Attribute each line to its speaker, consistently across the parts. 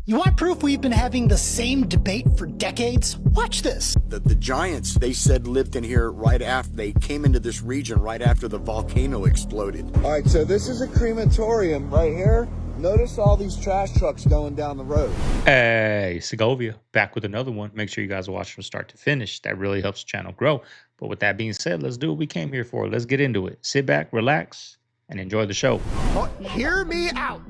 Speaker 1: You want proof we've been having the same debate for decades? Watch this.
Speaker 2: The giants, they said, lived in here right after they came into this region right after the volcano exploded.
Speaker 3: All right, so this is a crematorium right here. Notice all these trash trucks going down the road.
Speaker 4: Hey, Segovia, back with another one. Make sure you guys watch from start to finish. That really helps the channel grow. But with that being said, let's do what we came here for. Let's get into it. Sit back, relax, and enjoy the show.
Speaker 5: Oh, hear me out.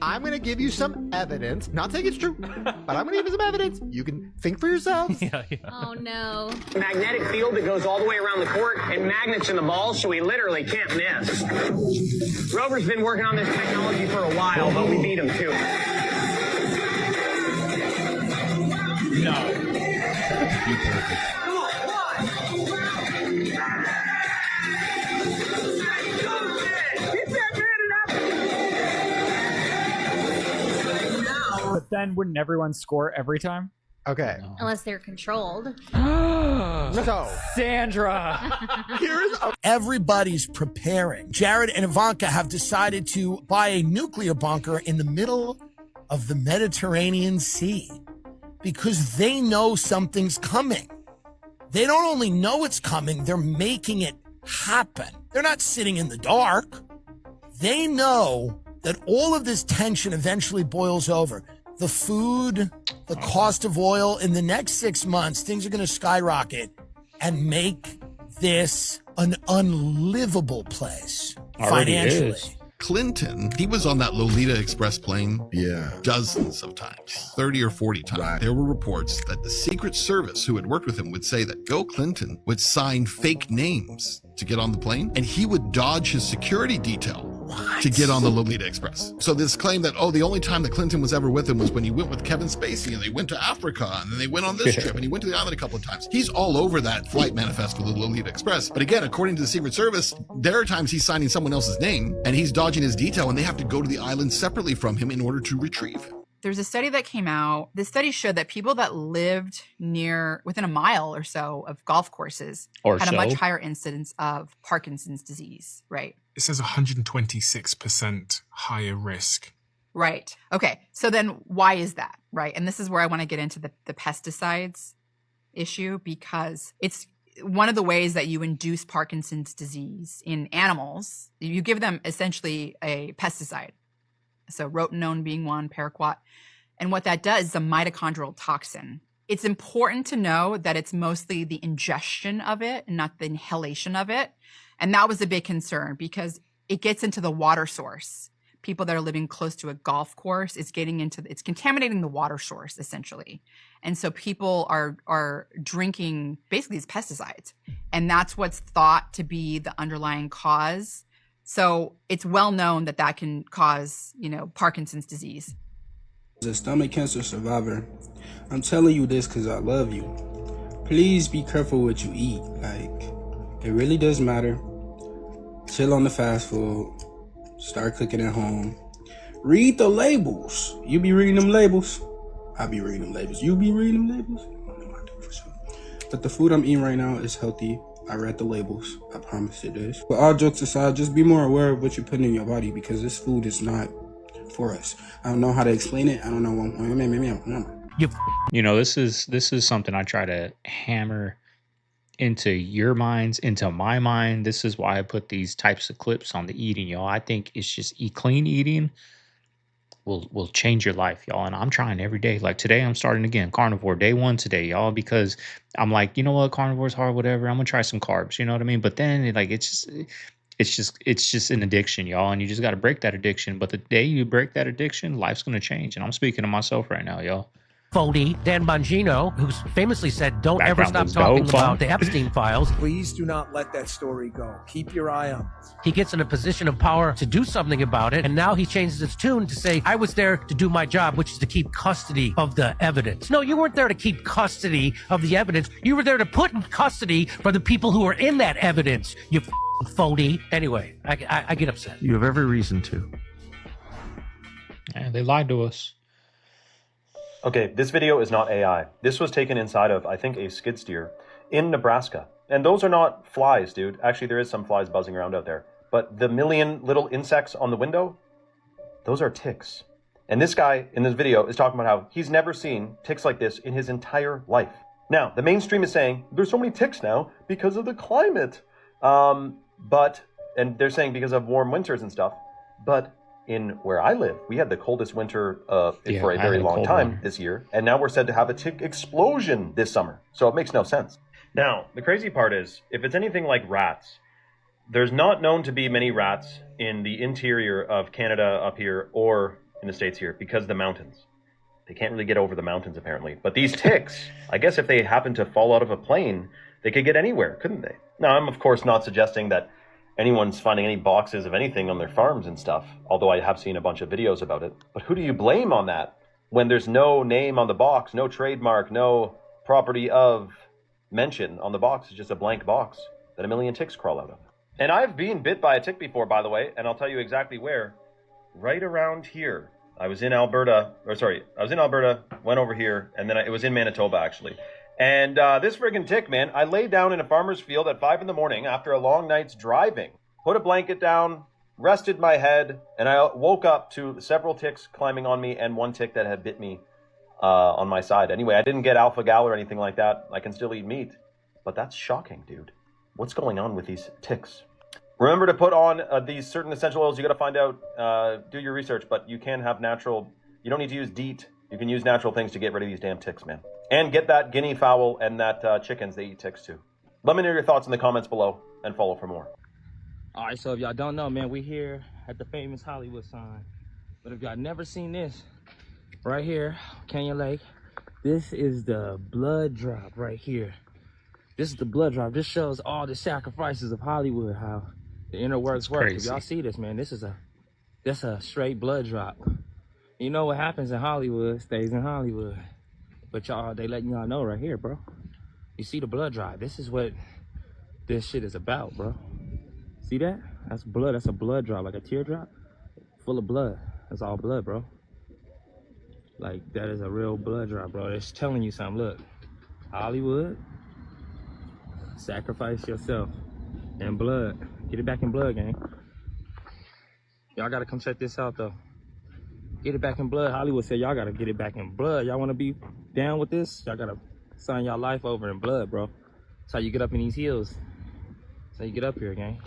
Speaker 5: I'm going to give you some evidence. Not saying it's true, but I'm going to give you some evidence. You can think for yourselves.
Speaker 6: Yeah.
Speaker 7: Oh, no.
Speaker 8: Magnetic field that goes all the way around the court and magnets in the balls, so we literally can't miss. Rover's been working on this technology for a while, but we beat him too.
Speaker 6: No.
Speaker 9: But then wouldn't everyone score every time?
Speaker 5: Okay.
Speaker 7: Unless they're controlled.
Speaker 5: So,
Speaker 9: Sandra!
Speaker 10: Everybody's preparing. Jared and Ivanka have decided to buy a nuclear bunker in the middle of the Mediterranean Sea because they know something's coming. They don't only know it's coming, they're making it happen. They're not sitting in the dark. They know that all of this tension eventually boils over. The food, the cost of oil, in the next 6 months, things are going to skyrocket and make this an unlivable place
Speaker 4: Already
Speaker 10: financially.
Speaker 4: is.
Speaker 6: Clinton, he was on that Lolita Express plane dozens of times, 30 or 40 times.
Speaker 3: Right.
Speaker 6: There were reports that the Secret Service who had worked with him would say that Bill Clinton would sign fake names to get on the plane, and he would dodge his security detail to get on the Lolita Express. So this claim that, oh, the only time that Clinton was ever with him was when he went with Kevin Spacey and they went to Africa and then they went on this trip and he went to the island a couple of times. He's all over that flight manifest for the Lolita Express. But again, according to the Secret Service, there are times he's signing someone else's name and he's dodging his detail and they have to go to the island separately from him in order to retrieve him.
Speaker 11: There's a study that came out. The study showed that people that lived within a mile or so of golf courses had a much higher incidence of Parkinson's disease, right?
Speaker 12: It says 126% higher risk.
Speaker 11: Right. Okay. So then why is that, right? And this is where I want to get into the pesticides issue, because it's one of the ways that you induce Parkinson's disease in animals. You give them essentially a pesticide. So rotenone being one, paraquat. And what that does is a mitochondrial toxin. It's important to know that it's mostly the ingestion of it and not the inhalation of it. And that was a big concern because it gets into the water source. People that are living close to a golf course, it's contaminating the water source essentially. And so people are drinking basically these pesticides. And that's what's thought to be the underlying cause. So it's well known that that can cause, Parkinson's disease.
Speaker 13: As a stomach cancer survivor, I'm telling you this because I love you. Please be careful what you eat. It really does matter. Chill on the fast food. Start cooking at home. Read the labels. You be reading them labels. I be reading them labels. You be reading them labels. But the food I'm eating right now is healthy. I read the labels. I promise it is. But all jokes aside, just be more aware of what you're putting in your body because this food is not for us. I don't know how to explain it. I don't know.
Speaker 4: This is something I try to hammer into your minds, into my mind. This is why I put these types of clips on the eating, y'all. I think it's just clean eating will change your life, y'all. And I'm trying every day. Like today, I'm starting again carnivore day 1 today, y'all, because I'm like, you know what, carnivore's hard, whatever. I'm gonna try some carbs. You know what I mean? But then it's just an addiction, y'all, and you just got to break that addiction. But the day you break that addiction, life's gonna change. And I'm speaking to myself right now, y'all.
Speaker 14: Phony Dan Bongino, who famously said, don't ever stop talking about the Epstein files.
Speaker 15: Please do not let that story go. Keep your eye on it.
Speaker 14: He gets in a position of power to do something about it, and now he changes his tune to say, I was there to do my job, which is to keep custody of the evidence. No, you weren't there to keep custody of the evidence. You were there to put in custody for the people who are in that evidence, you phony. Anyway, I get upset.
Speaker 16: You have every reason to.
Speaker 4: Yeah, they lied to us.
Speaker 17: Okay, this video is not AI. This was taken inside of, I think, a skid steer in Nebraska. And those are not flies, dude. Actually, there is some flies buzzing around out there. But the million little insects on the window, those are ticks. And this guy in this video is talking about how he's never seen ticks like this in his entire life. Now, the mainstream is saying there's so many ticks now because of the climate. And they're saying because of warm winters and stuff. But in where I live, we had the coldest winter for a very long time this year. And now we're said to have a tick explosion this summer. So it makes no sense. Now, the crazy part is, if it's anything like rats, there's not known to be many rats in the interior of Canada up here or in the States here because of the mountains. They can't really get over the mountains, apparently. But these ticks, I guess if they happen to fall out of a plane, they could get anywhere, couldn't they? Now, I'm, of course, not suggesting that anyone's finding any boxes of anything on their farms and stuff, although I have seen a bunch of videos about it. But who do you blame on that when there's no name on the box, no trademark, no property of mention on the box? It's just a blank box that a million ticks crawl out of. And I've been bit by a tick before, by the way, and I'll tell you exactly where. Right around here. I was in Alberta, went over here, and then it was in Manitoba, actually. And this friggin' tick, man, I lay down in a farmer's field at 5 in the morning after a long night's driving, put a blanket down, rested my head, and I woke up to several ticks climbing on me and one tick that had bit me on my side. Anyway, I didn't get alpha-gal or anything like that. I can still eat meat. But that's shocking, dude. What's going on with these ticks? Remember to put on these certain essential oils. You got to find out, do your research, but you can have natural, you don't need to use DEET. You can use natural things to get rid of these damn ticks, man. And get that guinea fowl and that chickens, they eat ticks too. Let me know your thoughts in the comments below and follow for more.
Speaker 16: All right, so if y'all don't know, man, we here at the famous Hollywood sign. But if y'all never seen this, right here, Canyon Lake, this is the blood drop right here. This is the blood drop. This shows all the sacrifices of Hollywood, how the inner works work. If y'all see this, man, that's a straight blood drop. You know what happens in Hollywood stays in Hollywood. But y'all, they letting y'all know right here, bro. You see the blood drop. This is what this shit is about, bro. See that? That's blood. That's a blood drop, like a teardrop full of blood. That's all blood, bro. Like, that is a real blood drop, bro. It's telling you something. Look, Hollywood, sacrifice yourself in blood. Get it back in blood, gang. Y'all gotta come check this out, though. Get it back in blood. Hollywood said y'all gotta get it back in blood. Y'all wanna be down with this? Y'all gotta sign y'all life over in blood, bro. That's how you get up in these hills. That's how you get up here, gang.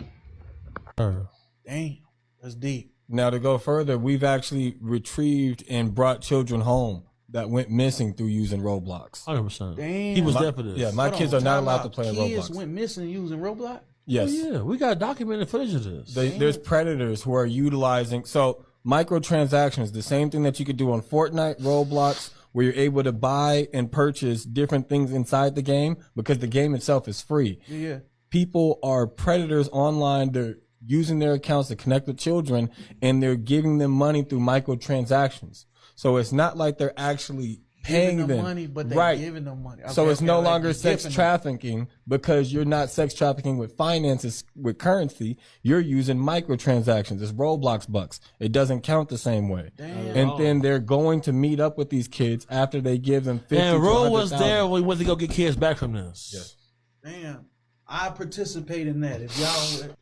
Speaker 18: Damn, that's deep. Now to go further, we've actually retrieved and brought children home that went missing through using Roblox.
Speaker 19: 100%.
Speaker 15: Damn.
Speaker 19: He was there for this.
Speaker 18: Yeah, my kids are not allowed to play Roblox.
Speaker 15: Kids went missing using Roblox?
Speaker 18: Yes.
Speaker 19: Oh, yeah, we got documented footage of this.
Speaker 18: There's predators who are utilizing, so microtransactions, the same thing that you could do on Fortnite, Roblox, where you're able to buy and purchase different things inside the game because the game itself is free.
Speaker 15: Yeah.
Speaker 18: People are predators online. They're using their accounts to connect with children, and they're giving them money through microtransactions. So it's not like they're actually paying them
Speaker 15: money, but they're giving them money. Okay,
Speaker 18: so it's no
Speaker 15: like
Speaker 18: longer sex trafficking because you're not sex trafficking with finances, with currency. You're using microtransactions. It's Roblox bucks. It doesn't count the same way.
Speaker 15: Damn.
Speaker 18: And then they're going to meet up with these kids after they give them 50.
Speaker 19: And Ro was there when we went to go get kids back from this.
Speaker 18: Yes.
Speaker 15: Damn. I participate in that. If y'all would.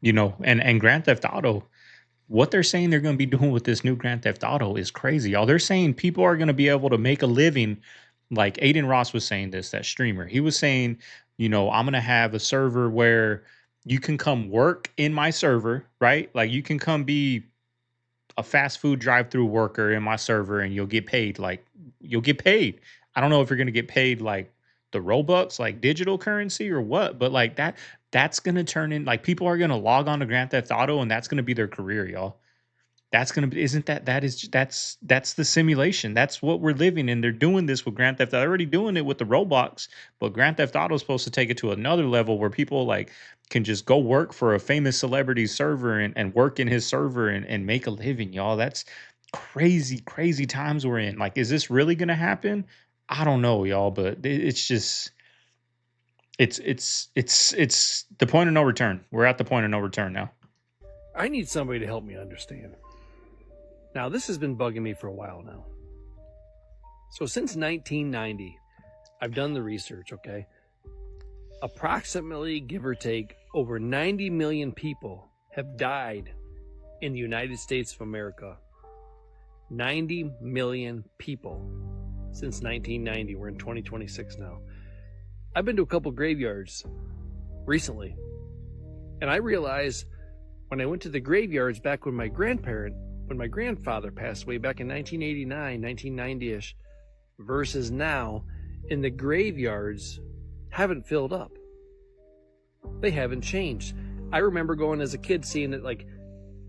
Speaker 4: You know, and Grand Theft Auto, what they're saying they're going to be doing with this new Grand Theft Auto is crazy, y'all. They're saying people are going to be able to make a living. Like Aiden Ross was saying this, that streamer. He was saying, you know, I'm going to have a server where you can come work in my server, right? Like you can come be a fast food drive-through worker in my server and you'll get paid. Like you'll get paid. I don't know if you're going to get paid like the Robux, like digital currency or what, but like that's going to turn in, like people are going to log on to Grand Theft Auto and that's going to be their career, y'all. That's going to be, that's the simulation. That's what we're living in. They're doing this with Grand Theft. They're already doing it with the Roblox, but Grand Theft Auto is supposed to take it to another level where people like can just go work for a famous celebrity server and work in his server and make a living, y'all. That's crazy, crazy times we're in. Like, is this really going to happen? I don't know, y'all, but it's just, it's the point of no return. We're at the point of no return now.
Speaker 20: I need somebody to help me understand. Now, this has been bugging me for a while now. So since 1990, I've done the research, okay? Approximately, give or take, over 90 million people have died in the United States of America 90 million people since 1990. We're in 2026 now. I've been to a couple graveyards recently, and I realized when I went to the graveyards back when my grandfather passed away back in 1989, 1990-ish, versus now, in the graveyards haven't filled up. They haven't changed. I remember going as a kid seeing that like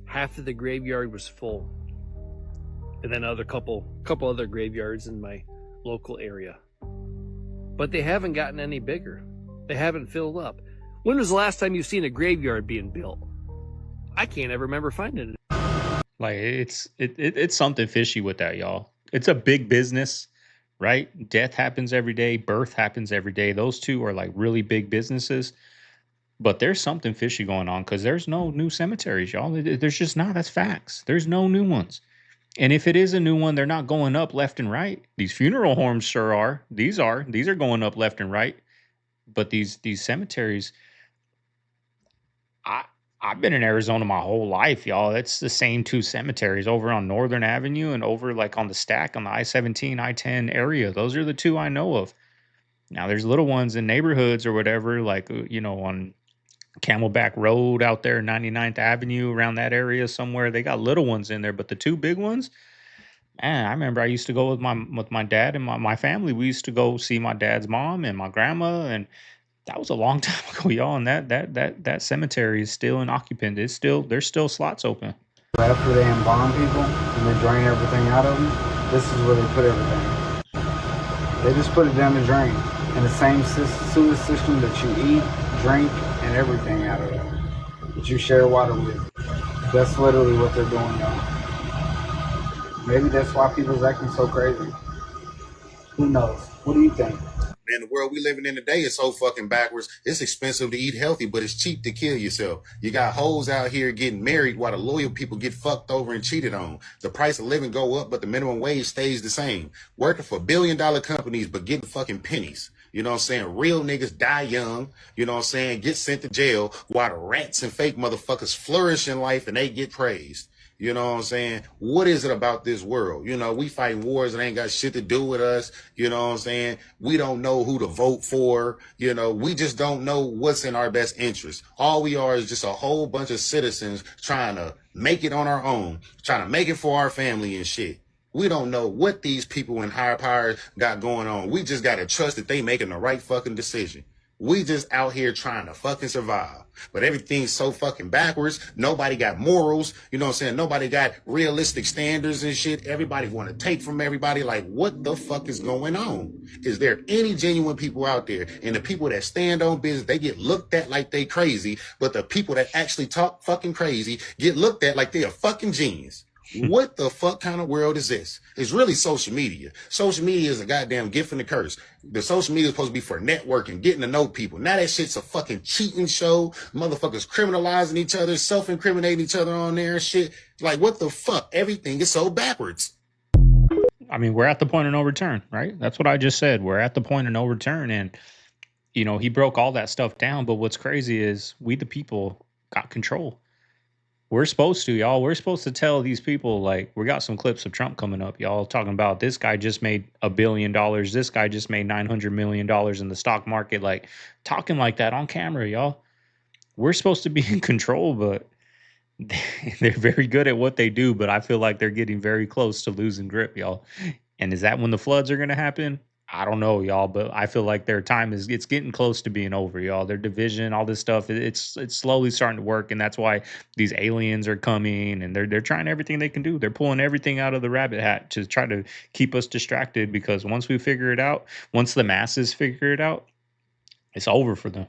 Speaker 20: half of the graveyard was full, and then a couple other graveyards in my local area. But they haven't gotten any bigger. They haven't filled up. When was the last time you've seen a graveyard being built? I can't ever remember finding it.
Speaker 4: Like it's something fishy with that, y'all. It's a big business, right? Death happens every day, birth happens every day. Those two are like really big businesses. But there's something fishy going on because there's no new cemeteries, y'all. There's just not. That's facts. There's no new ones. And if it is a new one, they're not going up left and right. These funeral homes sure are. These are going up left and right. But these cemeteries, I've been in Arizona my whole life, y'all. It's the same two cemeteries over on Northern Avenue and over like on the stack on the I-17, I-10 area. Those are the two I know of. Now there's little ones in neighborhoods or whatever, like, on Camelback Road out there, 99th Avenue, around that area somewhere. They got little ones in there, but the two big ones, man, I remember I used to go with my dad and my family. We used to go see my dad's mom and my grandma, and that was a long time ago, y'all. And that cemetery is still in occupant. There's still slots open.
Speaker 21: After they embalm people and they drain everything out of them, this is where they put everything. They just put it down the drain in the same sewage system that you eat, drink, and everything out of it that you share water with. That's literally what they're doing now. Maybe that's why people's acting so crazy. Who knows? What do you think?
Speaker 22: Man, the world we living in today is so fucking backwards. It's expensive to eat healthy, but it's cheap to kill yourself. You got hoes out here getting married while the loyal people get fucked over and cheated on. The price of living go up, but the minimum wage stays the same. Working for billion-dollar companies, but getting fucking pennies. You know what I'm saying? Real niggas die young, you know what I'm saying? Get sent to jail while the rats and fake motherfuckers flourish in life and they get praised. You know what I'm saying? What is it about this world? We fight wars that ain't got shit to do with us. You know what I'm saying? We don't know who to vote for. We just don't know what's in our best interest. All we are is just a whole bunch of citizens trying to make it on our own, trying to make it for our family and shit. We don't know what these people in higher power got going on. We just got to trust that they making the right fucking decision. We just out here trying to fucking survive. But everything's so fucking backwards. Nobody got morals. You know what I'm saying? Nobody got realistic standards and shit. Everybody want to take from everybody. Like, what the fuck is going on? Is there any genuine people out there? And the people that stand on business, they get looked at like they crazy. But the people that actually talk fucking crazy get looked at like they a fucking genius. What the fuck kind of world is this? It's really social media. Social media is a goddamn gift and a curse. The social media is supposed to be for networking, getting to know people. Now that shit's a fucking cheating show. Motherfuckers criminalizing each other, self-incriminating each other on there and shit. Like, what the fuck? Everything is so backwards.
Speaker 4: I mean, we're at the point of no return, right? That's what I just said. We're at the point of no return. And, he broke all that stuff down. But what's crazy is we, the people, got control. We're supposed to, y'all. We're supposed to tell these people, like, we got some clips of Trump coming up, y'all, talking about this guy just made $1 billion. This guy just made $900 million in the stock market. Like, talking like that on camera, y'all. We're supposed to be in control, but they're very good at what they do. But I feel like they're getting very close to losing grip, y'all. And is that when the floods are going to happen? I don't know, y'all, but I feel like their time it's getting close to being over, y'all. Their division, all this stuff, it's slowly starting to work, and that's why these aliens are coming, and they're trying everything they can do. They're pulling everything out of the rabbit hat to try to keep us distracted, because once we figure it out, once the masses figure it out, it's over for them.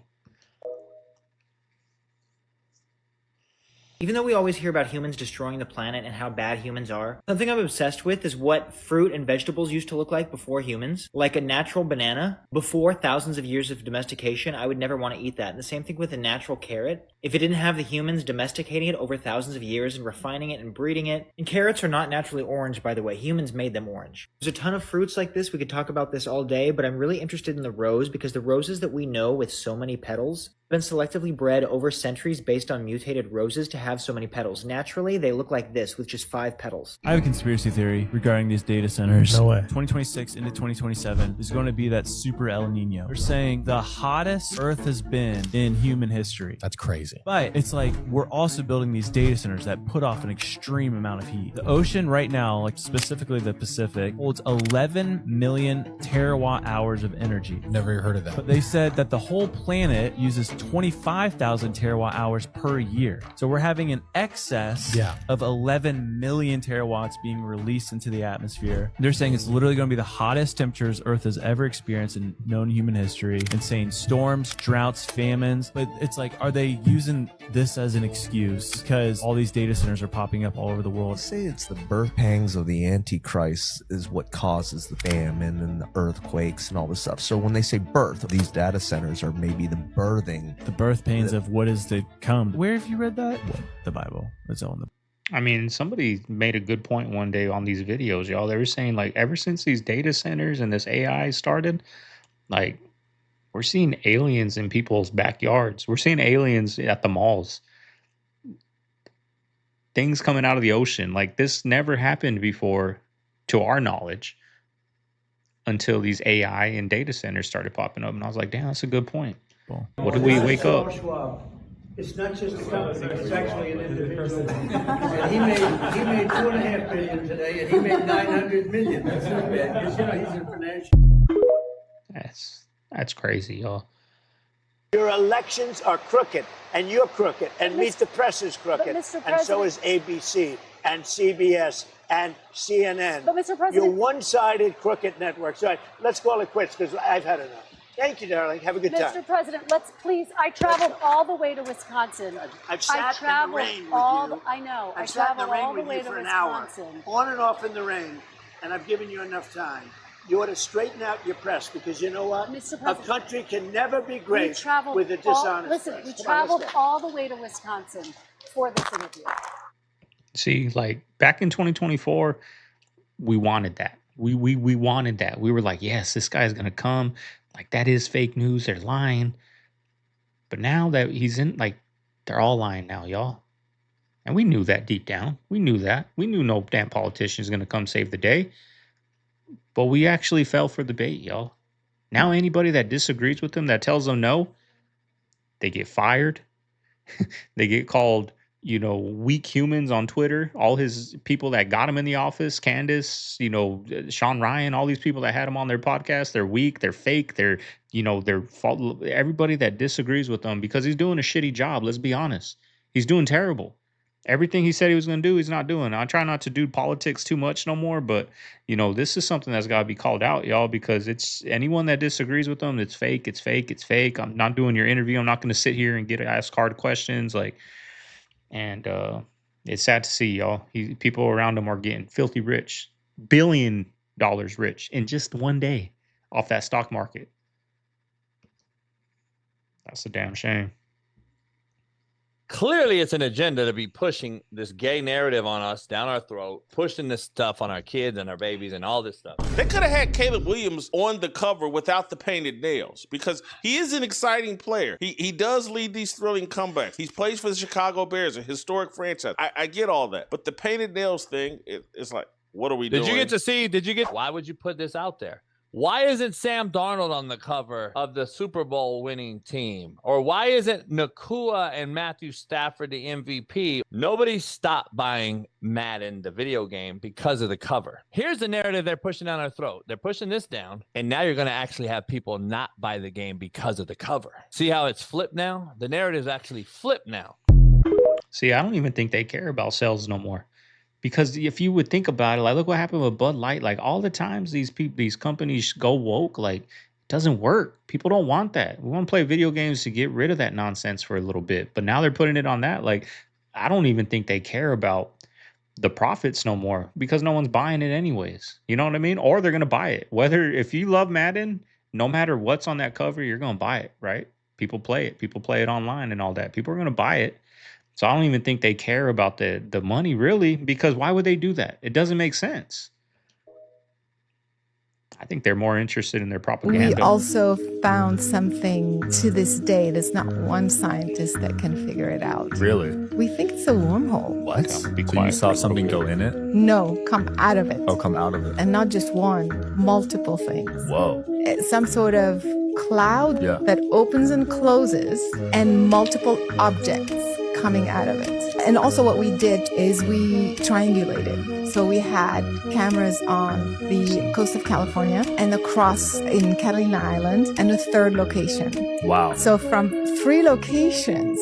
Speaker 23: Even though we always hear about humans destroying the planet and how bad humans are, something I'm obsessed with is what fruit and vegetables used to look like before humans. Like a natural banana, before thousands of years of domestication, I would never want to eat that. And the same thing with a natural carrot. If it didn't have the humans domesticating it over thousands of years and refining it and breeding it. And carrots are not naturally orange, by the way. Humans made them orange. There's a ton of fruits like this. We could talk about this all day, but I'm really interested in the rose, because the roses that we know with so many petals have been selectively bred over centuries based on mutated roses to have so many petals. Naturally, they look like this with just 5 petals.
Speaker 1: I have a conspiracy theory regarding these data centers.
Speaker 19: No way.
Speaker 1: 2026 into 2027 is going to be that super El Nino. They're saying the hottest Earth has been in human history.
Speaker 5: That's crazy.
Speaker 1: But it's like we're also building these data centers that put off an extreme amount of heat. The ocean right now, like specifically the Pacific, holds 11 million terawatt hours of energy.
Speaker 5: Never heard of that.
Speaker 1: But they said that the whole planet uses 25,000 terawatt hours per year. So we're having an excess of 11 million terawatts being released into the atmosphere. They're saying it's literally going to be the hottest temperatures Earth has ever experienced in known human history. Insane storms, droughts, famines. But it's like, are they using this as an excuse because all these data centers are popping up all over the world?
Speaker 2: Say it's the birth pangs of the Antichrist is what causes the famine and the earthquakes and all this stuff. So when they say birth, these data centers are maybe the birthing.
Speaker 1: The birth pains of what is to come. Where have you read that? What? The Bible. It's on the.
Speaker 4: I mean, somebody made a good point one day on these videos, y'all. They were saying, like, ever since these data centers and this AI started, like, we're seeing aliens in people's backyards. We're seeing aliens at the malls. Things coming out of the ocean. Like, this never happened before, to our knowledge, until these AI and data centers started popping up. And I was like, damn, that's a good point. What did we wake up?
Speaker 15: It's not just a company, it's actually an individual. And he made $2.5 billion today, and he made 900 million. That's not bad, because, you know, he's in financial.
Speaker 4: That's crazy, y'all.
Speaker 8: Your elections are crooked, and you're crooked, and Meet the Press is crooked, and so is ABC, and CBS, and CNN.
Speaker 24: But Mr. President,
Speaker 8: you're one-sided crooked networks. All right, let's call it quits, because I've had enough. Thank you, darling. Have a good time.
Speaker 24: Mr. President, let's please. I traveled all the way to Wisconsin.
Speaker 8: I've sat in the rain with you.
Speaker 24: I know.
Speaker 8: I've
Speaker 24: I
Speaker 8: sat in the
Speaker 24: traveled
Speaker 8: rain
Speaker 24: all the
Speaker 8: with
Speaker 24: way
Speaker 8: you
Speaker 24: to
Speaker 8: for an hour,
Speaker 24: Wisconsin.
Speaker 8: on and off in the rain, and I've given you enough time. You ought to straighten out your press, because you know what?
Speaker 24: Mr.
Speaker 8: A
Speaker 24: President,
Speaker 8: country can never be great with a dishonest
Speaker 24: Listen,
Speaker 8: press.
Speaker 24: we
Speaker 8: Come on,
Speaker 24: traveled
Speaker 8: let's go.
Speaker 24: all the way to Wisconsin for this interview.
Speaker 4: See, like, back in 2024, we wanted that. We wanted that. We were like, yes, this guy's going to come. Like, that is fake news. They're lying. But now that he's in, like, they're all lying now, y'all. And we knew that deep down. We knew that. We knew no damn politician is going to come save the day. But we actually fell for the bait, y'all. Now anybody that disagrees with them, that tells them no, they get fired. They get called, you know, weak humans on Twitter. All his people that got him in the office, Candace, you know, Sean Ryan, all these people that had him on their podcast, they're weak, they're fake, they're, you know, they're everybody that disagrees with him because he's doing a shitty job. Let's be honest. He's doing terrible. Everything he said he was going to do, he's not doing. I try not to do politics too much no more, but, you know, this is something that's got to be called out, y'all, because it's anyone that disagrees with them, it's fake, it's fake, it's fake. I'm not doing your interview. I'm not going to sit here and get asked hard questions. Like, and it's sad to see, y'all. People around him are getting filthy rich, $1 billion rich in just one day off that stock market. That's a damn shame.
Speaker 25: Clearly, it's an agenda to be pushing this gay narrative on us down our throat, pushing this stuff on our kids and our babies and all this stuff.
Speaker 26: They could have had Caleb Williams on the cover without the painted nails because he is an exciting player. He does lead these thrilling comebacks. He plays for the Chicago Bears, a historic franchise. I get all that. But the painted nails thing, it's like, what are we doing?
Speaker 25: Why would you put this out there? Why isn't Sam Darnold on the cover of the Super Bowl winning team? Or why isn't Nakua and Matthew Stafford the MVP? Nobody stopped buying Madden, the video game, because of the cover. Here's the narrative they're pushing down our throat. They're pushing this down, and now you're going to actually have people not buy the game because of the cover. See how it's flipped now? The narrative's actually flipped now.
Speaker 4: See, I don't even think they care about sales no more. Because if you would think about it, like, look what happened with Bud Light. Like, all the times these companies go woke, like, it doesn't work. People don't want that. We want to play video games to get rid of that nonsense for a little bit. But now they're putting it on that. Like, I don't even think they care about the profits no more because no one's buying it anyways. You know what I mean? Or they're going to buy it. If you love Madden, no matter what's on that cover, you're going to buy it, right? People play it. People play it online and all that. People are going to buy it. So I don't even think they care about the money really, because why would they do that? It doesn't make sense. I think they're more interested in their
Speaker 3: We
Speaker 4: propaganda.
Speaker 3: also found something to this day. There's not one scientist that can figure it out.
Speaker 6: Really?
Speaker 3: We think it's a wormhole.
Speaker 6: What? So you saw something go in it?
Speaker 3: No, come out of it.
Speaker 6: Oh, come out of it.
Speaker 3: And not just one, multiple things.
Speaker 6: Whoa.
Speaker 3: It's some sort of cloud
Speaker 6: Yeah.
Speaker 3: that opens and closes, and multiple objects coming out of it. And also what we did is we triangulated. So we had cameras on the coast of California and across in Catalina Island and a third location.
Speaker 6: Wow.
Speaker 3: So from 3 locations,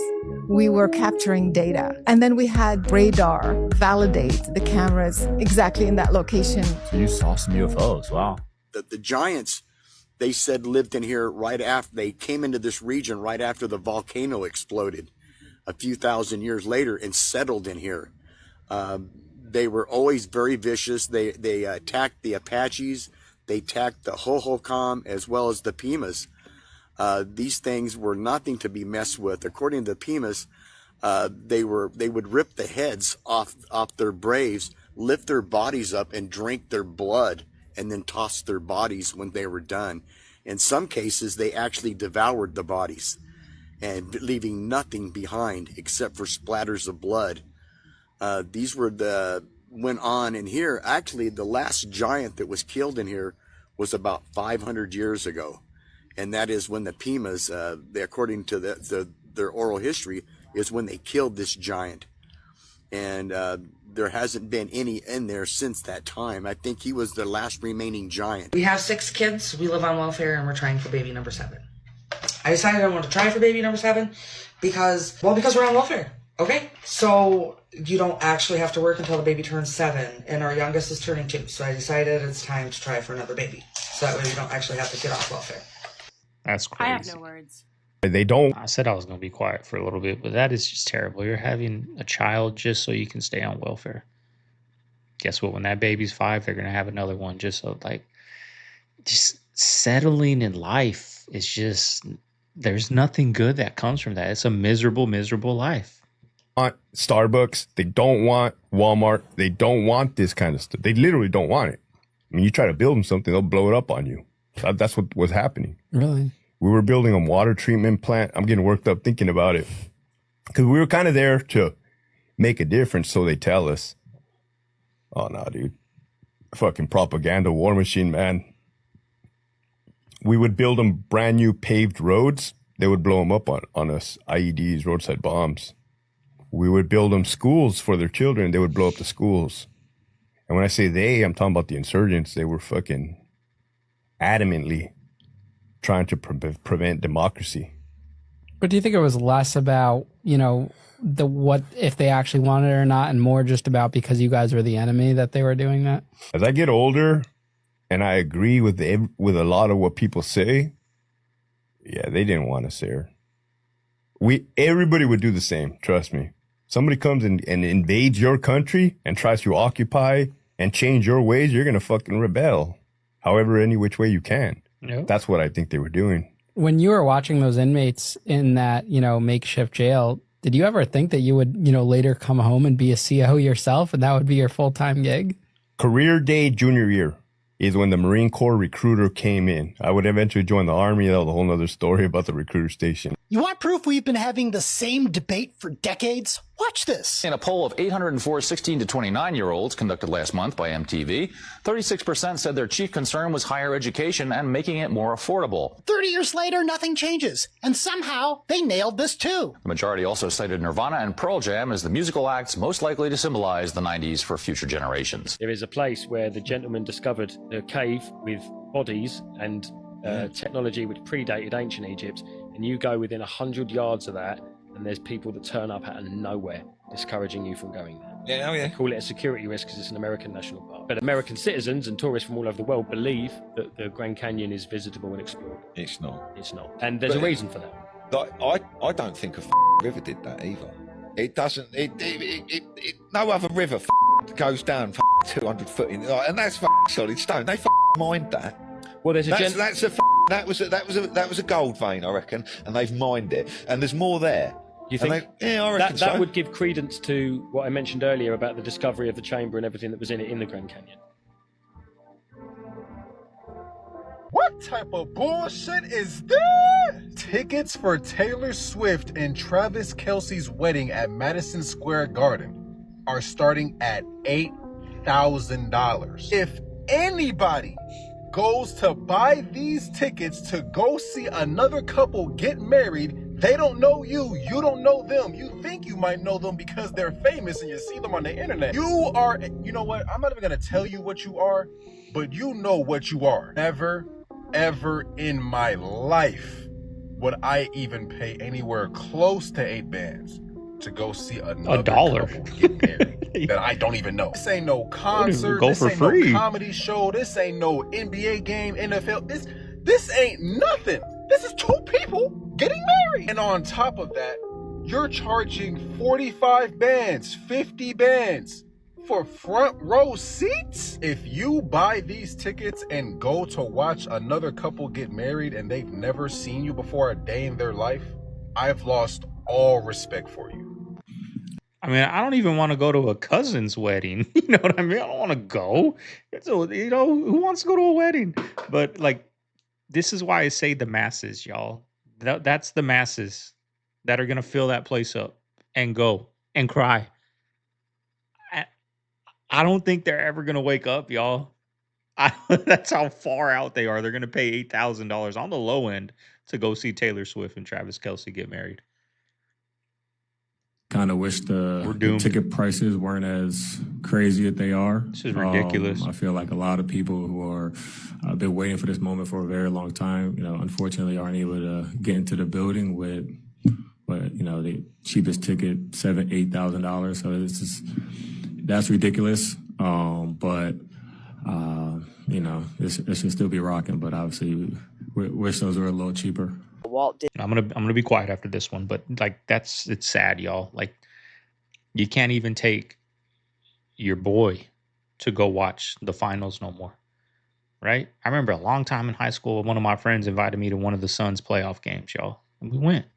Speaker 3: we were capturing data. And then we had radar validate the cameras exactly in that location.
Speaker 6: So you saw some UFOs. Wow.
Speaker 7: The giants, they said, lived in here right after they came into this region right after the volcano exploded a few thousand years later and settled in here. They were always very vicious. They attacked the Apaches. They attacked the Hohokam as well as the Pimas. These things were nothing to be messed with. According to the Pimas, they would rip the heads off their braves, lift their bodies up and drink their blood, and then toss their bodies when they were done. In some cases, they actually devoured the bodies and leaving nothing behind except for splatters of blood. These went on in here. Actually, the last giant that was killed in here was about 500 years ago. And that is when the Pimas, according to their oral history, is when they killed this giant. And there hasn't been any in there since that time. I think he was the last remaining giant.
Speaker 9: We have 6 kids. We live on welfare, and we're trying for baby number 7. I decided I wanted to try for baby number 7 because we're on welfare. Okay? So you don't actually have to work until the baby turns 7, and our youngest is turning 2. So I decided it's time to try for another baby. So that way we don't actually have to get off welfare.
Speaker 4: That's crazy.
Speaker 24: I have no words.
Speaker 6: They don't.
Speaker 4: I said I was going to be quiet for a little bit, but that is just terrible. You're having a child just so you can stay on welfare. Guess what? When that baby's 5, they're going to have another one just so, like, just settling in life is just, there's nothing good that comes from that. It's a miserable, miserable life.
Speaker 6: Want Starbucks. They don't want Walmart. They don't want this kind of stuff. They literally don't want it. I mean, you try to build them something, they'll blow it up on you. That's what was happening.
Speaker 10: Really?
Speaker 6: We were building a water treatment plant. I'm getting worked up thinking about it because we were kind of there to make a difference. So they tell us, oh no, dude, fucking propaganda war machine, man. We would build them brand new paved roads. They would blow them up on us. IEDs, roadside bombs. We would build them schools for their children. They would blow up the schools. And when I say they, I'm talking about the insurgents. They were fucking adamantly trying to prevent democracy.
Speaker 10: But do you think it was less about, what if they actually wanted it or not, and more just about because you guys were the enemy that they were doing that?
Speaker 6: As I get older, and I agree with a lot of what people say, yeah, they didn't want us there. Everybody would do the same. Trust me. Somebody comes and invades your country and tries to occupy and change your ways, you're gonna fucking rebel. However, any which way you can.
Speaker 10: Yep.
Speaker 6: That's what I think they were doing.
Speaker 10: When you were watching those inmates in that, makeshift jail, did you ever think that you would, later come home and be a CO yourself and that would be your full-time gig?
Speaker 6: Career day junior year is when the Marine Corps recruiter came in. I would eventually join the Army. That was a whole nother story about the recruiter station.
Speaker 12: You want proof we've been having the same debate for decades? Watch this.
Speaker 27: In a poll of 804 16 to 29-year-olds conducted last month by MTV, 36% said their chief concern was higher education and making it more affordable.
Speaker 12: 30 years later, nothing changes. And somehow, they nailed this too.
Speaker 27: The majority also cited Nirvana and Pearl Jam as the musical acts most likely to symbolize the 90s for future generations.
Speaker 28: There is a place where the gentleman discovered a cave with bodies and technology which predated ancient Egypt, and you go within 100 yards of that, and there's people that turn up out of nowhere, discouraging you from going there.
Speaker 27: Yeah, oh yeah.
Speaker 28: They call it a security risk because it's an American national park. But American citizens and tourists from all over the world believe that the Grand Canyon is visitable and explored.
Speaker 29: It's not.
Speaker 28: It's not. And there's a reason for that.
Speaker 29: Like, I don't think a river did that either. It doesn't. No other river goes down 200 foot in, and that's solid stone. They mined that.
Speaker 28: Well, there's
Speaker 29: that was a gold vein, I reckon, and they've mined it, and there's more there.
Speaker 28: You think?
Speaker 29: Yeah, I reckon
Speaker 28: that would give credence to what I mentioned earlier about the discovery of the chamber and everything that was in it in the Grand Canyon.
Speaker 11: type of bullshit is this? Tickets for Taylor Swift and Travis Kelce's wedding at Madison Square Garden are starting at $8,000. If anybody goes to buy these tickets to go see another couple get married, they don't know you, you don't know them. You think you might know them because they're famous and you see them on the internet. You are, you know what, I'm not even gonna tell you what you are, but you know what you are. Never, ever in my life would I even pay anywhere close to $8 to go see another couple get married that I don't even know. This ain't no concert,
Speaker 4: go
Speaker 11: this
Speaker 4: for
Speaker 11: ain't
Speaker 4: free.
Speaker 11: no comedy show, this ain't no NBA game, NFL, this ain't nothing. This is two people getting married. And on top of that, you're charging 45 bands, 50 bands for front row seats? If you buy these tickets and go to watch another couple get married and they've never seen you before a day in their life, I've lost all respect for you.
Speaker 4: I mean, I don't even want to go to a cousin's wedding. You know what I mean? I don't want to go. You know, who wants to go to a wedding? But like, this is why I say the masses, y'all. That's the masses that are gonna fill that place up and go and cry. I don't think they're ever gonna wake up, y'all. That's how far out they are. They're gonna pay $8,000 on the low end to go see Taylor Swift and Travis Kelce get married.
Speaker 13: Kind of wish the ticket prices weren't as crazy as they are.
Speaker 4: This is ridiculous.
Speaker 13: I feel like a lot of people who are been waiting for this moment for a very long time, you know, unfortunately aren't able to get into the building with, you know, the cheapest ticket, $7,000-8,000. So it's just, that's ridiculous. But you know, it should still be rocking. But obviously, we wish those were a little cheaper.
Speaker 4: I'm gonna be quiet after this one, but like it's sad, y'all. Like you can't even take your boy to go watch the finals no more, right? I remember a long time in high school, one of my friends invited me to one of the Suns playoff games, y'all, and we went.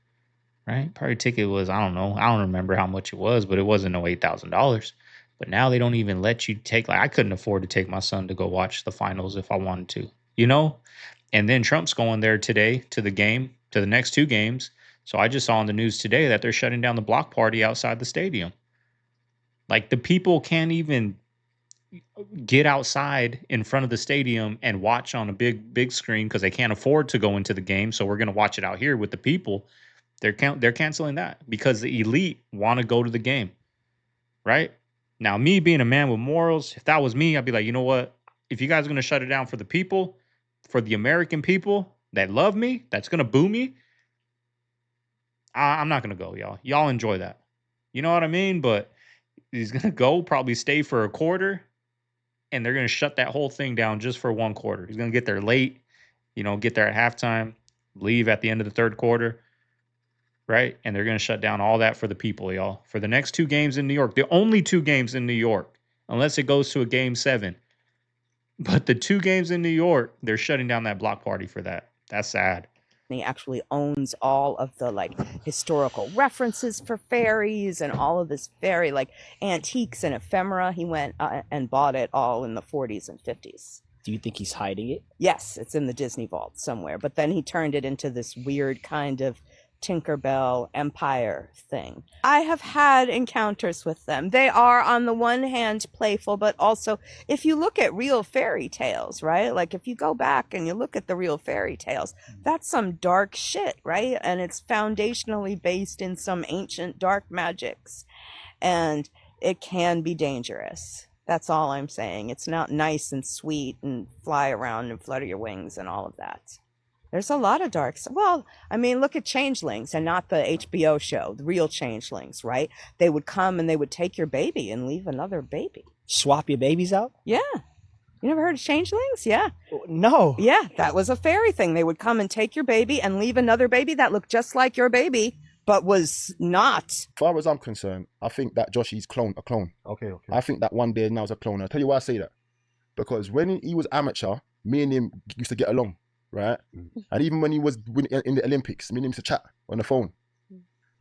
Speaker 4: Right, probably ticket was I don't remember how much it was, but it wasn't no $8,000. But now they don't even let you take. Like I couldn't afford to take my son to go watch the finals if I wanted to, you know. And then Trump's going there today to the game, to the next two games. So I just saw on the news today that they're shutting down the block party outside the stadium. Like the people can't even get outside in front of the stadium and watch on a big screen because they can't afford to go into the game. So we're going to watch it out here with the people. They're canceling that because the elite want to go to the game, right? Now, me being a man with morals, if that was me, I'd be like, you know what? If you guys are going to shut it down for the people, for the American people that love me, that's going to boo me, I'm not going to go, y'all. Y'all enjoy that. You know what I mean? But he's going to go, probably stay for a quarter, and they're going to shut that whole thing down just for one quarter. He's going to get there late, you know, get there at halftime, leave at the end of the third quarter, right? And they're going to shut down all that for the people, y'all. For the next two games in New York, the only two games in New York, unless it goes to a game 7. But the two games in New York, they're shutting down that block party for that. That's sad.
Speaker 14: He actually owns all of the like historical references for fairies and all of this fairy like antiques and ephemera. He went and bought it all in the 40s and 50s.
Speaker 16: Do you think he's hiding it?
Speaker 14: Yes, it's in the Disney vault somewhere. But then he turned it into this weird kind of Tinkerbell Empire thing. I have had encounters with them. They are on the one hand playful, but also if you look at real fairy tales, right? Like if you go back and you look at the real fairy tales, that's some dark shit, right? And it's foundationally based in some ancient dark magics. And it can be dangerous. That's all I'm saying. It's not nice and sweet and fly around and flutter your wings and all of that. There's a lot of dark. Well, I mean, look at Changelings and not the HBO show, the real Changelings, right? They would come and they would take your baby and leave another baby.
Speaker 16: Swap your babies out?
Speaker 14: Yeah. You never heard of Changelings? Yeah.
Speaker 16: No.
Speaker 14: Yeah, that was a fairy thing. They would come and take your baby and leave another baby that looked just like your baby, but was not.
Speaker 17: As far as I'm concerned, I think that Joshy's a clone.
Speaker 16: Okay.
Speaker 17: I think that one day now's a clone. I'll tell you why I say that. Because when he was amateur, me and him used to get along. Right, and even when he was in the Olympics, me and him used to chat on the phone.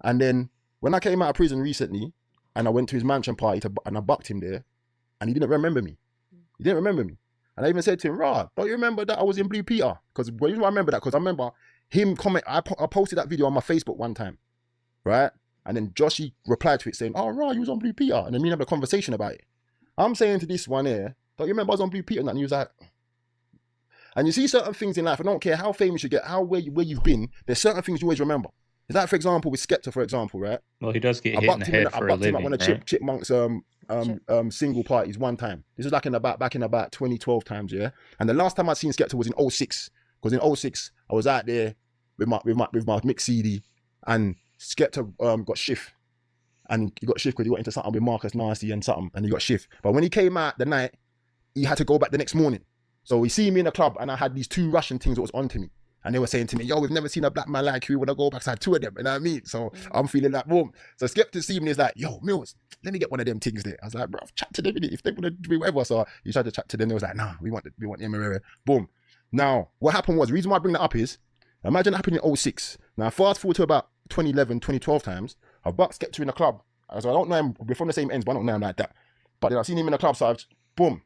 Speaker 17: And then when I came out of prison recently, and I went to his mansion party and I bucked him there, and he didn't remember me. And I even said to him, "Rah, don't you remember that I was in Blue Peter?" Because the reason why I remember that, because I remember him comment. I posted that video on my Facebook one time, right? And then Joshy replied to it saying, "Oh, Rah, you was on Blue Peter," and then we had a conversation about it. I'm saying to this one here, "Don't you remember I was on Blue Peter?" And he was like, and you see certain things in life. I don't care how famous you get, where you've been. There's certain things you always remember. Is that, for example, with Skepta, for example, right?
Speaker 4: Well, he does get hit in the head for a living,
Speaker 17: I bucked him at one of Chipmunk's single parties one time. This was like back in about 2012 times, yeah. And the last time I seen Skepta was in 06. Because in 06, I was out there with my mix CD, and Skepta got shift. And he got shift because he got into something with Marcus Nasty and something, and he got shift. But when he came out the night, he had to go back the next morning. So he see me in the club, and I had these 2 Russian things that was onto me. And they were saying to me, "Yo, we've never seen a black man like you. When I go back, so I had 2 of them." You know what I mean? So I'm feeling like, boom. So Skepta see me, is like, "Yo, Mills, let me get one of them things there." I was like, "Bro, chat to them if they want to do whatever." So he tried to chat to them. They was like, "Nah, we want the boom." Now, what happened was, the reason why I bring that up is, imagine that happened in 06. Now, fast forward to about 2011, 2012 times, I've bucked Skepta in the club. So I don't know him, we're from the same ends, but I don't know him like that. But then I seen him in the club, so I boom.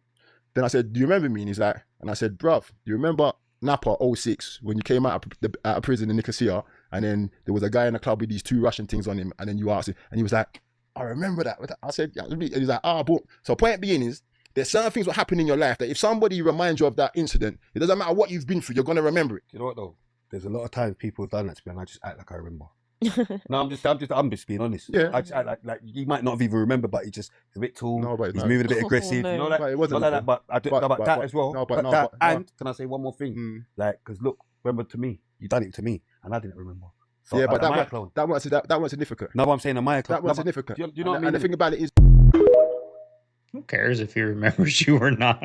Speaker 17: Then I said, "Do you remember me?" And he's like, and I said, "Bruv, do you remember Napa 06 when you came out of prison in Nicosia, and then there was a guy in the club with these 2 Russian things on him, and then you asked him," and he was like, "I remember that." I said, "Yeah," and he's like, "Ah, boom." So point being is, there's certain things that happen in your life that if somebody reminds you of that incident, it doesn't matter what you've been through, you're gonna remember it.
Speaker 1: You know what though? There's a lot of times people have done that to me, and I just act like I remember. No, I'm just being honest.
Speaker 17: Yeah.
Speaker 1: I just act like you might not have even remembered, but he's a bit tall.
Speaker 17: No, but
Speaker 1: he's moving a bit aggressive.
Speaker 17: no.
Speaker 1: You know that?
Speaker 17: But it wasn't
Speaker 1: not like
Speaker 17: like
Speaker 1: that, but I do about that as well. And can I say one more thing? Like, because look, remember to me, you done it to me, and I didn't remember. So
Speaker 17: yeah, but
Speaker 1: that
Speaker 17: one's significant.
Speaker 1: No, but I'm saying am I a clone?
Speaker 17: That one's significant.
Speaker 1: Do you know what I mean?
Speaker 17: And the thing about it is,
Speaker 4: Who cares if he remembers you or not?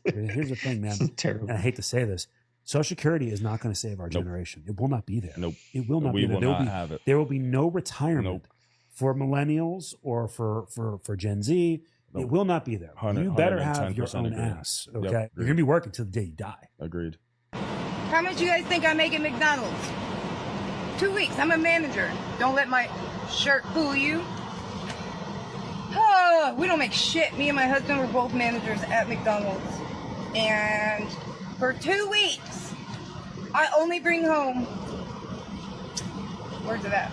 Speaker 2: Here's the thing, man.
Speaker 4: Terrible.
Speaker 2: And I hate to say this. Social Security is not going to save our generation. It will not be there.
Speaker 5: Nope.
Speaker 2: It will not
Speaker 5: We
Speaker 2: be there.
Speaker 5: will not have it.
Speaker 2: There will be no retirement for millennials or for Gen Z. It will not be there. You better have your own ass. Okay. You're going to be working till the day you die.
Speaker 5: Agreed.
Speaker 18: How much you guys think I make at McDonald's? 2 weeks. I'm a manager. Don't let my shirt fool you. We don't make shit. Me and my husband were both managers at McDonald's. And for 2 weeks, I only bring home, where's it at?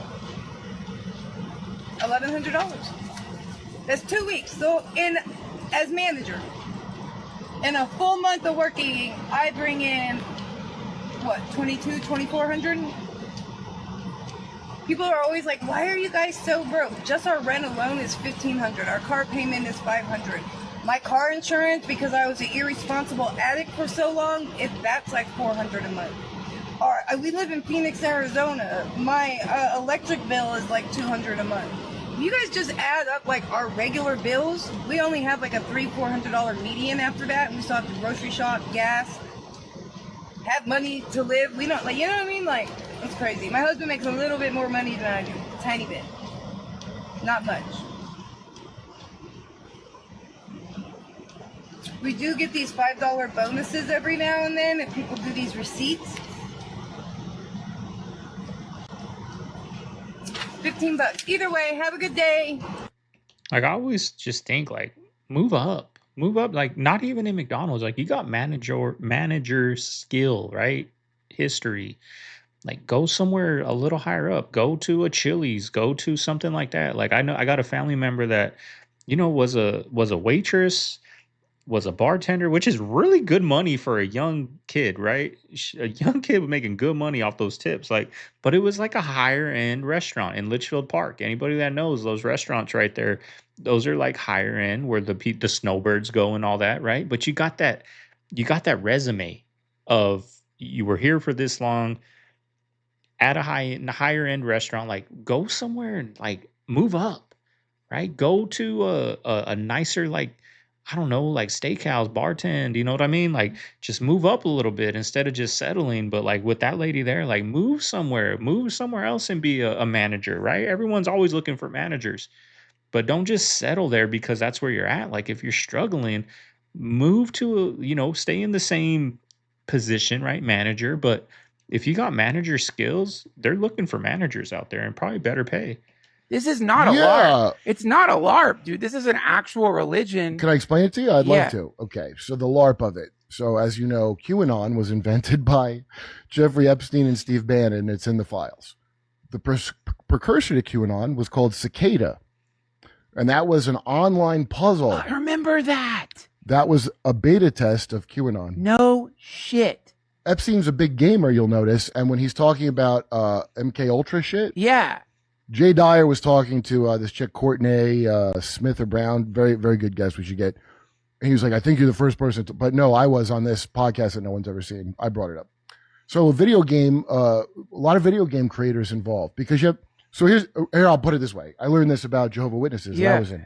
Speaker 18: $1,100. That's 2 weeks. So as manager, in a full month of working, I bring in, what, $2,400? People are always like, "Why are you guys so broke?" Just our rent alone is $1,500. Our car payment is $500. My car insurance, because I was an irresponsible addict for so long, that's like $400 a month. We live in Phoenix, Arizona. My electric bill is like $200 a month. If you guys just add up like our regular bills, we only have like a $300-$400 median after that, and we still have to grocery shop, gas, have money to live. We don't, like, you know what I mean? Like, it's crazy. My husband makes a little bit more money than I do. A tiny bit. Not much. We do get these $5 bonuses every now and then if people do these receipts. $15. Either way, have a good day.
Speaker 4: Like, I always just think, like, move up. Like, not even in McDonald's. Like, you got manager skill, right? History. Like, go somewhere a little higher up. Go to a Chili's. Go to something like that. Like, I know I got a family member that, was a waitress, was a bartender, which is really good money for a young kid, right? A young kid was making good money off those tips. Like, but it was like a higher end restaurant in Litchfield Park. Anybody that knows those restaurants right there, those are like higher end where the snowbirds go and all that, right? But you got that resume of you were here for this long at a higher end restaurant. Like, go somewhere and like move up, right? Go to a nicer, like, I don't know, like steakhouse, bartend, you know what I mean? Like, just move up a little bit instead of just settling. But like with that lady there, like move somewhere else and be a manager, right? Everyone's always looking for managers, but don't just settle there because that's where you're at. Like, if you're struggling, move to stay in the same position, right? Manager. But if you got manager skills, they're looking for managers out there and probably better pay.
Speaker 19: This is not a LARP. It's not a LARP, dude. This is an actual religion.
Speaker 20: Can I explain it to you? I'd love to. Okay, so the LARP of it.
Speaker 17: So as you know, QAnon was invented by Jeffrey Epstein and Steve Bannon. It's in the files. The precursor to QAnon was called Cicada. And that was an online puzzle.
Speaker 19: I remember that.
Speaker 17: That was a beta test of QAnon.
Speaker 19: No shit.
Speaker 17: Epstein's a big gamer, you'll notice. And when he's talking about MK Ultra shit.
Speaker 19: Yeah.
Speaker 17: Jay Dyer was talking to this chick, Courtney Smith or Brown. Very, very good guest we should get. And he was like, I think you're the first person to, but no, I was on this podcast that no one's ever seen. I brought it up. So a lot of video game creators involved because here I'll put it this way. I learned this about Jehovah's Witnesses that I was in.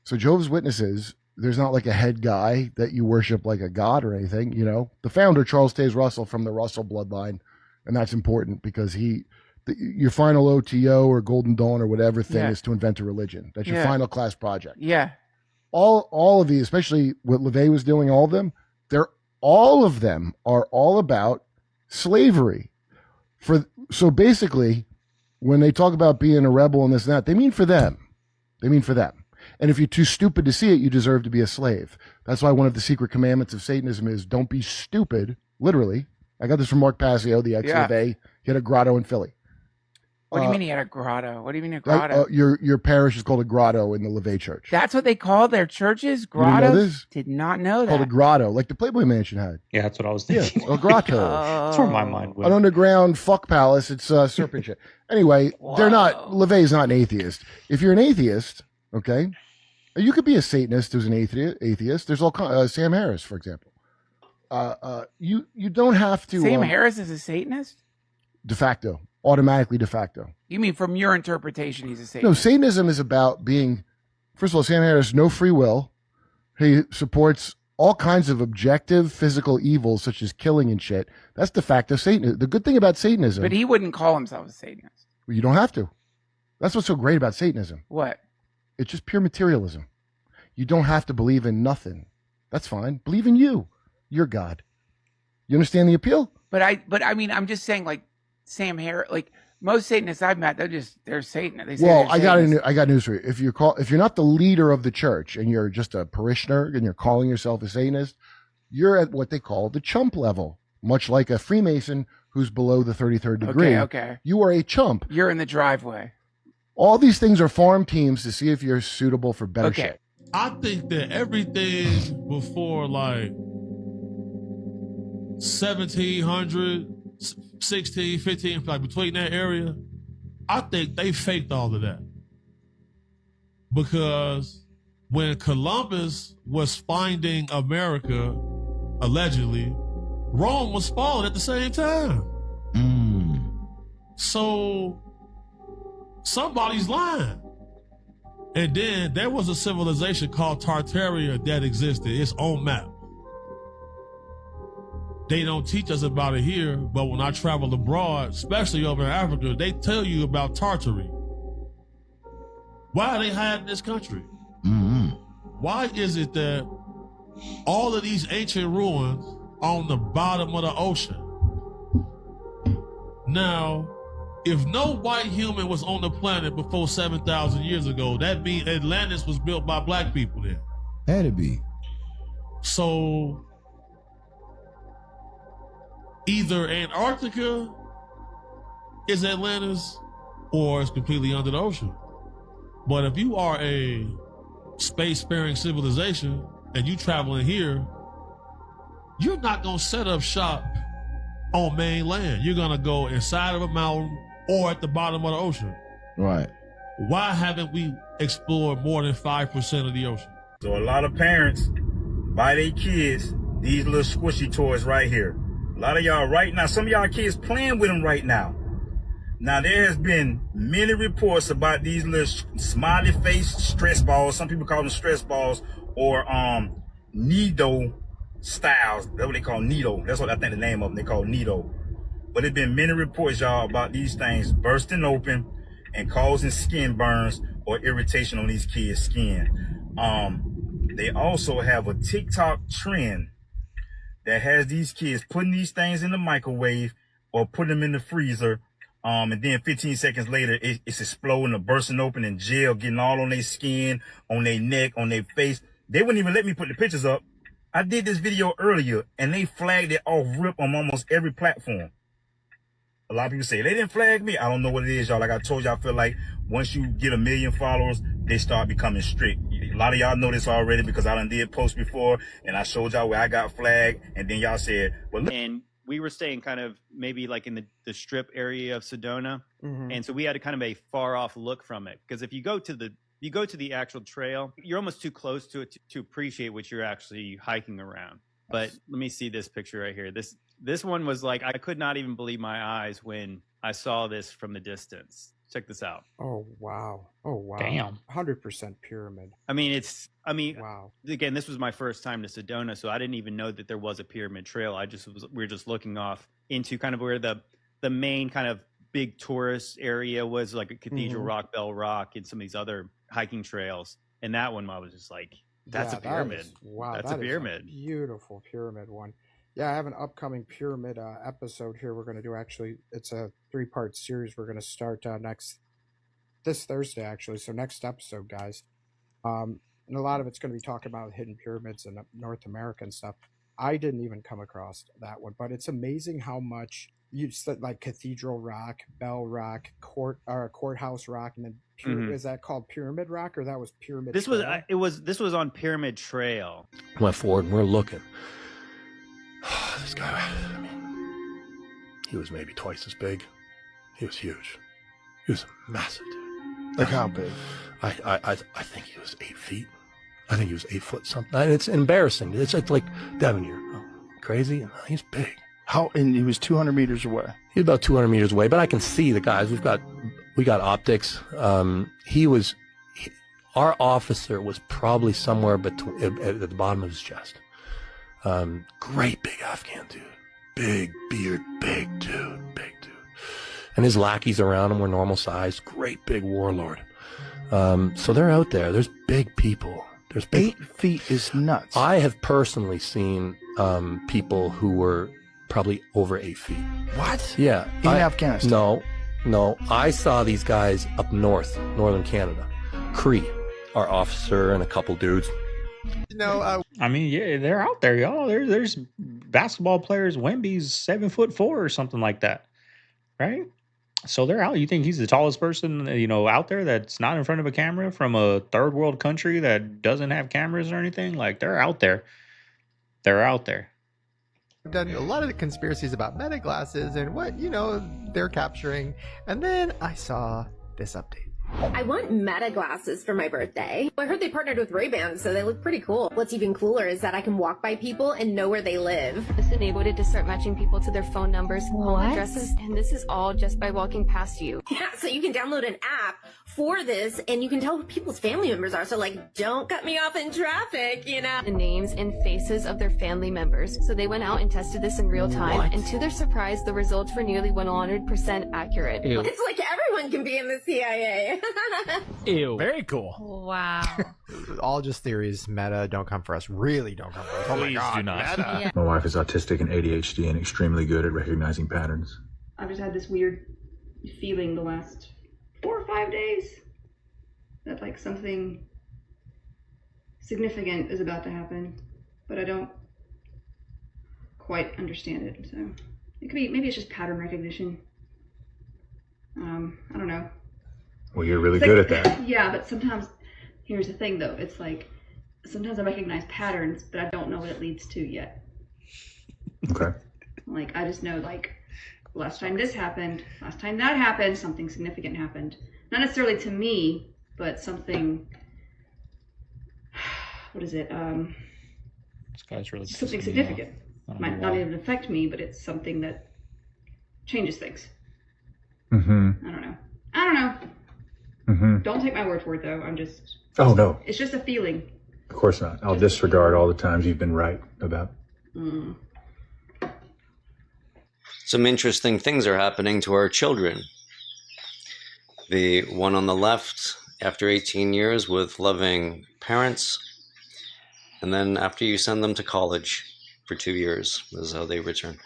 Speaker 17: So Jehovah's Witnesses, there's not like a head guy that you worship like a god or anything, you know. The founder, Charles Taze Russell, from the Russell bloodline, and that's important because your final OTO or Golden Dawn or whatever thing is to invent a religion. That's your final class project.
Speaker 19: Yeah.
Speaker 17: All of these, especially what LaVey was doing, all of them are all about slavery. So basically, when they talk about being a rebel and this and that, they mean for them. And if you're too stupid to see it, you deserve to be a slave. That's why one of the secret commandments of Satanism is don't be stupid. Literally. I got this from Mark Passio, the ex-LaVey. He had a grotto in Philly.
Speaker 19: What do you mean he had a grotto? What do you mean a grotto?
Speaker 17: Your parish is called a grotto in the LaVey Church.
Speaker 19: That's what they call their churches? Grottos?
Speaker 17: You know this?
Speaker 19: Did not know that.
Speaker 17: Called a grotto, like the Playboy Mansion had.
Speaker 4: Yeah, that's what I was thinking.
Speaker 17: Yeah, a grotto.
Speaker 4: That's where my mind went.
Speaker 17: An underground fuck palace. It's serpent shit. Anyway, they're not. LaVey's not an atheist. If you're an atheist, okay, you could be a Satanist who's an atheist. There's all kinds. Sam Harris, for example. You don't have to.
Speaker 19: Sam Harris is a Satanist?
Speaker 17: De facto. Automatically de facto.
Speaker 19: You mean from your interpretation, he's a Satanist?
Speaker 17: No, Satanism is about being, first of all, Sam Harris, no free will. He supports all kinds of objective physical evils, such as killing and shit. That's de facto Satanism. The good thing about Satanism.
Speaker 19: But he wouldn't call himself a Satanist.
Speaker 17: You don't have to. That's what's so great about Satanism.
Speaker 19: What?
Speaker 17: It's just pure materialism. You don't have to believe in nothing. That's fine. Believe in you. You're God. You understand the appeal?
Speaker 19: But I mean, I'm just saying, like, Sam Harris, like most Satanists I've met, they're Satanists.
Speaker 17: I got news for you. If you're not the leader of the church and you're just a parishioner and you're calling yourself a Satanist, you're at what they call the chump level, much like a Freemason who's below the 33rd degree.
Speaker 19: Okay.
Speaker 17: You are a chump.
Speaker 19: You're in the driveway.
Speaker 17: All these things are farm teams to see if you're suitable for better shit.
Speaker 5: I think that everything before like 1700, 16, 15, like between that area, I think they faked all of that. Because when Columbus was finding America, allegedly, Rome was falling at the same time. So somebody's lying. And then there was a civilization called Tartaria that existed, its own map. They don't teach us about it here, but when I travel abroad, especially over in Africa, they tell you about Tartary. Why are they hiding this country? Why is it that all of these ancient ruins are on the bottom of the ocean? Now, if no white human was on the planet before 7,000 years ago, that means Atlantis was built by black people then.
Speaker 8: Had to be.
Speaker 5: So either Antarctica is Atlantis or it's completely under the ocean. But if you are a space-faring civilization and you traveling here, you're not going to set up shop on mainland. You're going to go inside of a mountain or at the bottom of the ocean.
Speaker 8: Right.
Speaker 5: Why haven't we explored more than 5% of the ocean?
Speaker 15: So a lot of parents buy their kids these little squishy toys right here. A lot of y'all right now, some of y'all kids playing with them right now. Now, there has been many reports about these little smiley face stress balls. Some people call them stress balls or Nido styles. That's what they call Nido. That's what I think the name of them. They call Nido. But there's been many reports, y'all, about these things bursting open and causing skin burns or irritation on these kids' skin. They also have a TikTok trend that has these kids putting these things in the microwave or putting them in the freezer. And then 15 seconds later, it's exploding or bursting open and gel getting all on their skin, on their neck, on their face. They wouldn't even let me put the pictures up. I did this video earlier, and they flagged it off rip on almost every platform. A lot of people say, they didn't flag me. I don't know what it is, y'all. Like I told you, I feel like once you get 1 million followers, they start becoming strict. A lot of y'all know this already because I done did posts before, and I showed y'all where I got flagged, and then y'all said, well, look.
Speaker 3: And we were staying kind of maybe like in the strip area of Sedona. And so we had a kind of a far off look from it. Because if you go to the actual trail, you're almost too close to it to appreciate what you're actually hiking around. But let me see this picture right here. This one was like, I could not even believe my eyes when I saw this from the distance. Check this out.
Speaker 7: Oh, wow. Oh, wow.
Speaker 3: Damn.
Speaker 7: 100% pyramid.
Speaker 3: Wow. Again, this was my first time to Sedona, so I didn't even know that there was a pyramid trail. We were just looking off into kind of where the main kind of big tourist area was, like a Cathedral Rock, Bell Rock, and some of these other hiking trails. And that one, I was just like, that's a pyramid.
Speaker 7: Wow.
Speaker 3: That's a pyramid.
Speaker 7: Beautiful pyramid one. Yeah, I have an upcoming pyramid episode here. We're going to do, actually, it's a 3-part series. We're going to start this Thursday, actually. So next episode, guys. And a lot of it's going to be talking about hidden pyramids in North America and stuff. I didn't even come across that one, but it's amazing how much you said, like Cathedral Rock, Bell Rock, Courthouse Rock, and then is that called Pyramid Rock, or that was Pyramid?
Speaker 3: This was on Pyramid Trail.
Speaker 8: Went forward and we're looking. This guy, I mean, he was maybe twice as big. He was huge. He was massive, dude.
Speaker 17: Like how big?
Speaker 8: I think he was 8 feet. I think he was 8 foot something. And it's embarrassing. It's like, Devin, you're crazy. He's big.
Speaker 17: And he was 200 meters away.
Speaker 8: He's about 200 meters away, but I can see the guys. We got optics. Our officer was probably somewhere between at the bottom of his chest. Great big Afghan dude, big beard, big dude. And his lackeys around him were normal size. Great big warlord. So they're out there. There's big people. There's
Speaker 17: 8 feet is nuts.
Speaker 8: I have personally seen people who were probably over 8 feet.
Speaker 17: What?
Speaker 8: Yeah.
Speaker 17: In Afghanistan?
Speaker 8: No. I saw these guys up northern Canada. Cree, our officer, and a couple dudes.
Speaker 4: Yeah, they're out there, y'all. There's basketball players. Wemby's 7'4" or something like that, right? So they're out. You think he's the tallest person, out there that's not in front of a camera from a third world country that doesn't have cameras or anything? Like, they're out there. They're out there.
Speaker 20: I've done a lot of the conspiracies about meta glasses and what, they're capturing. And then I saw this update.
Speaker 21: I want Meta glasses for my birthday. I heard they partnered with Ray-Ban, so they look pretty cool. What's even cooler is that I can walk by people and know where they live.
Speaker 22: This enabled it to start matching people to their phone numbers, home addresses, and this is all just by walking past you.
Speaker 21: Yeah, so you can download an app for this, and you can tell who people's family members are, so don't cut me off in traffic,
Speaker 22: The names and faces of their family members. So they went out and tested this in real time, and to their surprise, the results were nearly 100% accurate.
Speaker 21: Ew. It's like everyone can be in the CIA.
Speaker 20: Ew. Very cool.
Speaker 21: Wow.
Speaker 20: All just theories. Meta, don't come for us. Really don't come for us. Oh my God,
Speaker 23: do not.
Speaker 20: Meta.
Speaker 23: Yeah. My wife is autistic and ADHD and extremely good at recognizing patterns.
Speaker 20: I've just had this weird feeling the last 4 or 5 days that something significant is about to happen, but I don't quite understand it. So it could be, maybe it's just pattern recognition. I don't know.
Speaker 23: Well, you're really good at that.
Speaker 20: Yeah, but sometimes, here's the thing though, it's sometimes I recognize patterns, but I don't know what it leads to yet.
Speaker 23: Okay.
Speaker 20: I just know last time this happened, last time that happened, something significant happened. Not necessarily to me, but something, what is it?
Speaker 4: This guy's really
Speaker 20: something significant. Might not even affect me, but it's something that changes things.
Speaker 23: Mm-hmm.
Speaker 20: I don't know.
Speaker 23: Mm-hmm.
Speaker 20: Don't take my word for it though.
Speaker 23: Oh, no.
Speaker 20: It's just a feeling.
Speaker 23: Of course not. I'll disregard all the times you've been right about.
Speaker 25: Some interesting things are happening to our children. The one on the left, after 18 years with loving parents, and then after you send them to college for 2 years, this is how they return.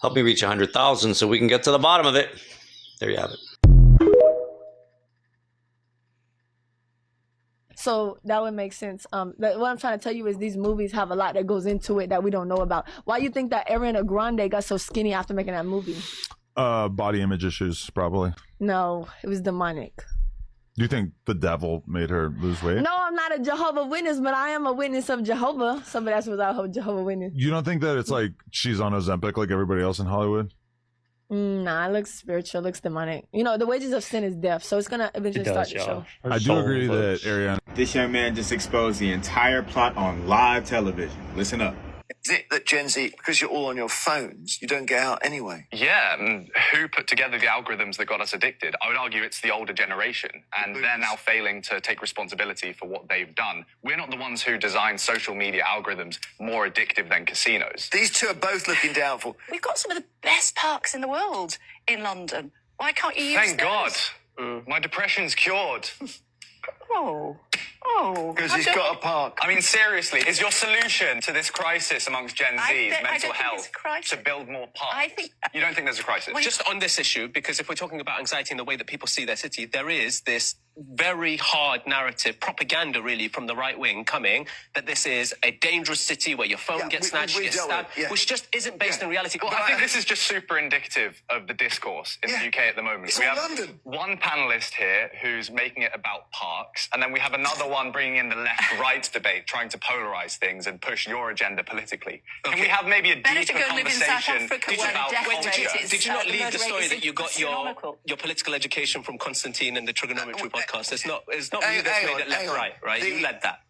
Speaker 25: Help me reach 100,000 so we can get to the bottom of it. There you have it.
Speaker 6: So that would make sense. What I'm trying to tell you is these movies have a lot that goes into it that we don't know about. Why do you think that Ariana Grande got so skinny after making that movie?
Speaker 9: Body image issues, probably.
Speaker 6: No, it was demonic.
Speaker 9: Do you think the devil made her lose weight?
Speaker 6: No, I'm not a Jehovah's Witness, but I am a witness of Jehovah. Somebody else was out Jehovah's Witness.
Speaker 9: You don't think that it's like she's on Ozempic like everybody else in Hollywood?
Speaker 6: Nah, it looks spiritual, it looks demonic. You know, the wages of sin is death, so it's gonna eventually start to show.
Speaker 9: I do agree that Ariana.
Speaker 15: This young man just exposed the entire plot on live television. Listen up.
Speaker 10: Is it that Gen Z, because you're all on your phones, you don't get out anyway?
Speaker 12: Yeah, and who put together the algorithms that got us addicted? I would argue it's the older generation, and they're now failing to take responsibility for what they've done. We're not the ones who designed social media algorithms more addictive than casinos.
Speaker 10: These two are both looking doubtful.
Speaker 24: We've got some of the best parks in the world in London. Why can't you use
Speaker 12: Thank
Speaker 24: those?
Speaker 12: God. My depression's cured.
Speaker 24: Oh.
Speaker 10: Because he's got a park.
Speaker 12: I mean, seriously, is your solution to this crisis amongst Gen Z's mental health to build more parks? You don't think there's a crisis?
Speaker 26: Just on this issue, because if we're talking about anxiety and the way that people see their city, there is this very hard narrative, propaganda really from the right wing coming, that this is a dangerous city where your phone gets snatched, you get stabbed, which just isn't based in reality.
Speaker 12: Well, I think this is just super indicative of the discourse in the UK at the moment. We have one panellist here who's making it about parks, and then we have another one bringing in the left-right debate, trying to polarize things and push your agenda politically. Can we have maybe a deeper conversation about culture?
Speaker 26: Did you not leave the story that you got your political education from Constantine and the trigonometry podcast? It's not you that's made it left-right, right? You led that.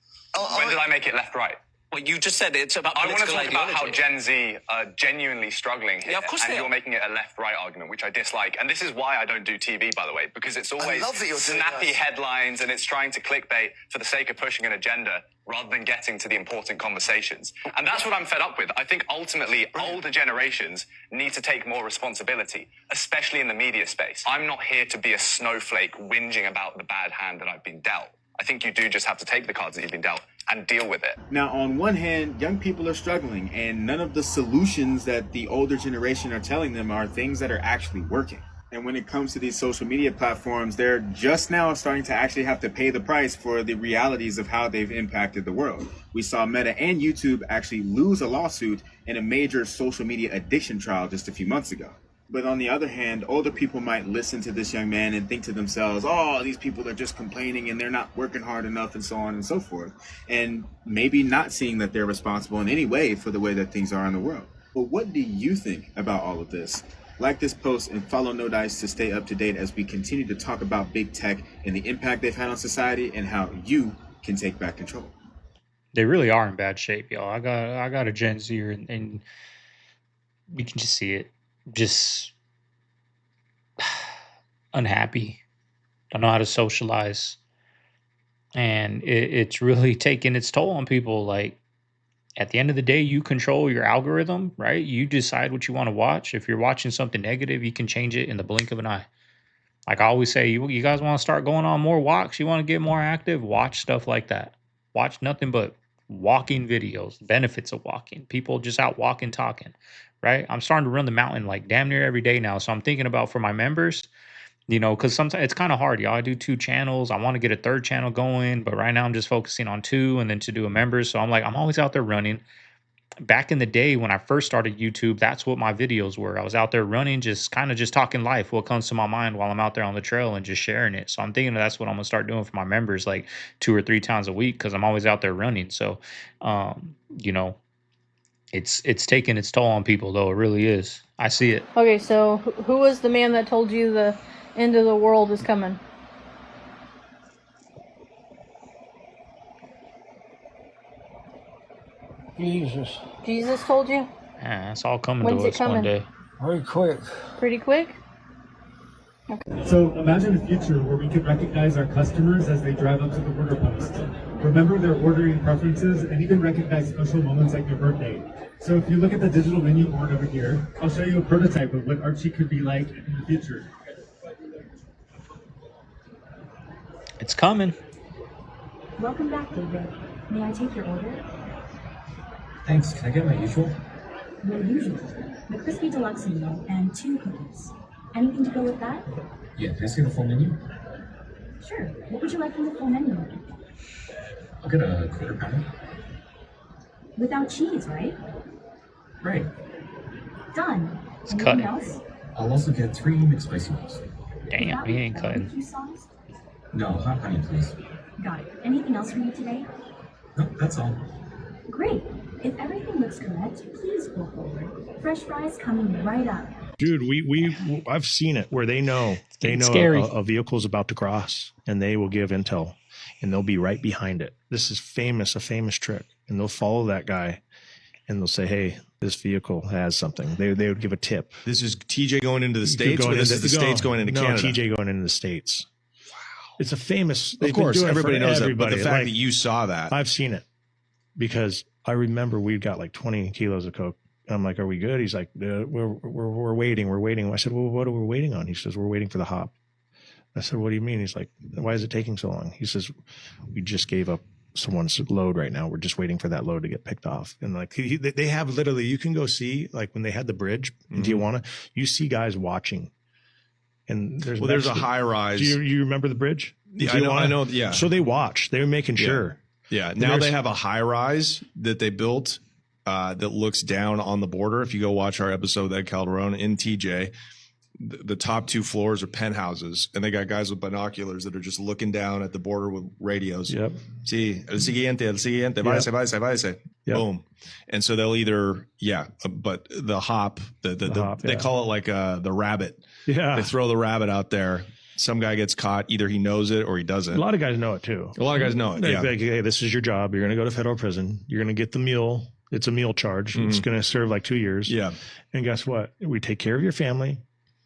Speaker 12: When did I make it left-right?
Speaker 26: Well, you just said it's about
Speaker 12: I want to
Speaker 26: political
Speaker 12: talk
Speaker 26: ideology.
Speaker 12: about how Gen Z are genuinely struggling here.
Speaker 26: Yeah, of course
Speaker 12: and
Speaker 26: they
Speaker 12: you're
Speaker 26: are.
Speaker 12: making it a left-right argument, which I dislike. And this is why I don't do TV, by the way, because it's always
Speaker 10: love that you're doing
Speaker 12: snappy
Speaker 10: this.
Speaker 12: headlines and it's trying to clickbait for the sake of pushing an agenda rather than getting to the important conversations. And that's what I'm fed up with. I think ultimately older generations need to take more responsibility, especially in the media space. I'm not here to be a snowflake whinging about the bad hand that I've been dealt. I think you do just have to take the cards that you've been dealt and deal with it.
Speaker 15: Now, on one hand, young people are struggling, and none of the solutions that the older generation are telling them are things that are actually working. And when it comes to these social media platforms, they're just now starting to actually have to pay the price for the realities of how they've impacted the world. We saw Meta and YouTube actually lose a lawsuit in a major social media addiction trial just a few months ago. But on the other hand, older people might listen to this young man and think to themselves, oh, these people are just complaining and they're not working hard enough and so on and so forth. And maybe not seeing that they're responsible in any way for the way that things are in the world. But what do you think about all of this? Like this post and follow No Dice to stay up to date as we continue to talk about big tech and the impact they've had on society and how you can take back control.
Speaker 4: They really are in bad shape, y'all. I got a Gen Zer and you can just see it. Just unhappy, don't know how to socialize, and it's really taking its toll on people. Like, at the end of the day, you control your algorithm, right? You decide what you want to watch. If you're watching something negative, you can change it in the blink of an eye. Like I always say, you guys want to start going on more walks, you want to get more active, watch stuff like that. Watch nothing but walking videos, benefits of walking, people just out walking, talking, right? I'm starting to run the mountain like damn near every day now. So I'm thinking about for my members, you know, because sometimes it's kind of hard, y'all. I do 2 channels. I want to get a 3rd channel going, but right now I'm just focusing on 2 and then to do a members. So I'm like, I'm always out there running. Back in the day when I first started YouTube, that's what my videos were. I was out there running, just kind of just talking life, what comes to my mind while I'm out there on the trail and just sharing it. So I'm thinking that's what I'm gonna start doing for my members, like 2 or 3 times a week, because I'm always out there running. So, you know, it's taking its toll on people, though. It really is. I see it.
Speaker 27: Okay, so who was the man that told you the end of the world is coming? Jesus. Jesus told you?
Speaker 4: Yeah, it's all coming
Speaker 27: When's
Speaker 4: to
Speaker 27: it
Speaker 4: us one
Speaker 27: coming?
Speaker 4: day.
Speaker 27: Very quick. Pretty quick?
Speaker 28: So imagine a future where we could recognize our customers as they drive up to the order post, remember their ordering preferences, and even recognize special moments like their birthday. So if you look at the digital menu board over here, I'll show you a prototype of what Archie could be like in the future.
Speaker 4: It's coming.
Speaker 29: Welcome back, David. May I take your order?
Speaker 23: Thanks. Can I get my usual?
Speaker 29: Your usual. The crispy deluxe meal and 2 cookies. Anything to go with that?
Speaker 23: Yeah, can I see the full menu?
Speaker 29: Sure. What would you like from the full menu? I'll get a quarter pounder. Without cheese, right? Right. Done.
Speaker 4: It's
Speaker 29: Anything
Speaker 4: cutting.
Speaker 29: else? I'll also get 3 McSpicy rolls.
Speaker 4: Damn, he ain't cutting.
Speaker 29: Barbecue sauce? No, hot honey, please. Got it. Anything else for you today? Nope, that's all. Great. If everything looks correct, please pull forward. Fresh fries coming right up.
Speaker 1: Dude, I've seen it where they know a vehicle's about to cross, and they will give intel, and they'll be right behind it. This is a famous trick, and they'll follow that guy, and they'll say, "Hey, this vehicle has something." They would give a tip.
Speaker 2: This is TJ going into the States, or this is the States going into Canada?
Speaker 1: TJ going into the States. Wow, it's a famous.
Speaker 2: Of course, everybody knows that, but the fact that you saw that,
Speaker 1: I've seen it, because I remember we got like 20 kilos of coke. I'm like, "Are we good?" He's like, we're waiting. I said, "Well, what are we waiting on?" He says, "We're waiting for the hop." I said, "What do you mean?" He's like, "Why is it taking so long?" He says, "We just gave up someone's load right now. We're just waiting for that load to get picked off." And like, they have literally, you can go see, like when they had the bridge in Tijuana, you see guys watching. And there's
Speaker 2: a high rise.
Speaker 1: Do you remember the bridge?
Speaker 2: Yeah, I know. Yeah.
Speaker 1: So they watch. They're making sure.
Speaker 2: Yeah. Now they have a high rise that they built that looks down on the border. If you go watch our episode with Ed Calderon in TJ, the top 2 floors are penthouses, and they got guys with binoculars that are just looking down at the border with radios.
Speaker 1: Yep.
Speaker 2: Sí, el siguiente, váyase. Yep. Boom. And so they'll either, but the hop, they call it like the rabbit.
Speaker 1: Yeah.
Speaker 2: They throw the rabbit out there. Some guy gets caught. Either he knows it or he doesn't.
Speaker 1: A lot of guys know it too.
Speaker 2: A lot of guys know it. Yeah.
Speaker 1: Like, hey, this is your job. You're going to go to federal prison. You're going to get the meal. It's a meal charge. Mm-hmm. It's going to serve like 2 years.
Speaker 2: Yeah.
Speaker 1: And guess what? We take care of your family,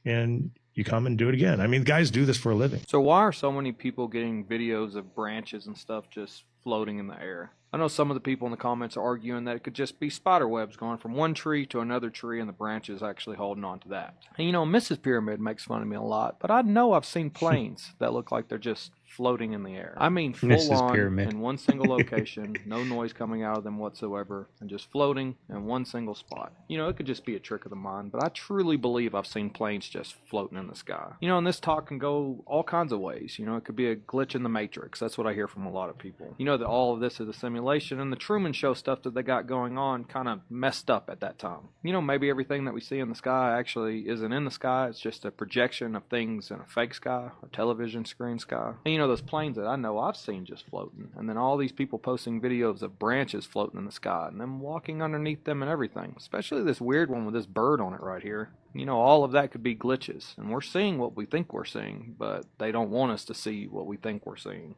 Speaker 1: and you come and do it again. I mean, guys do this for a living.
Speaker 5: So why are so many people getting videos of branches and stuff just floating in the air? I know some of the people in the comments are arguing that it could just be spider webs going from one tree to another tree and the branches actually holding on to that. And you know, Mrs. Pyramid makes fun of me a lot, but I know I've seen planes that look like they're just floating in the air. I mean, full on in one single location, no noise coming out of them whatsoever, and just floating in one single spot. You know, it could just be a trick of the mind, but I truly believe I've seen planes just floating in the sky. You know, and this talk can go all kinds of ways. You know, it could be a glitch in the Matrix. That's what I hear from a lot of people. You know, that all of this is a simulation, and the Truman Show stuff that they got going on kind of messed up at that time. You know, maybe everything that we see in the sky actually isn't in the sky. It's just a projection of things in a fake sky, a television screen sky. And you know, those planes that I know I've seen just floating, and then all these people posting videos of branches floating in the sky and them walking underneath them and everything, especially this weird one with this bird on it right here. You know, all of that could be glitches, and we're seeing what we think we're seeing, but they don't want us to see what we think we're seeing.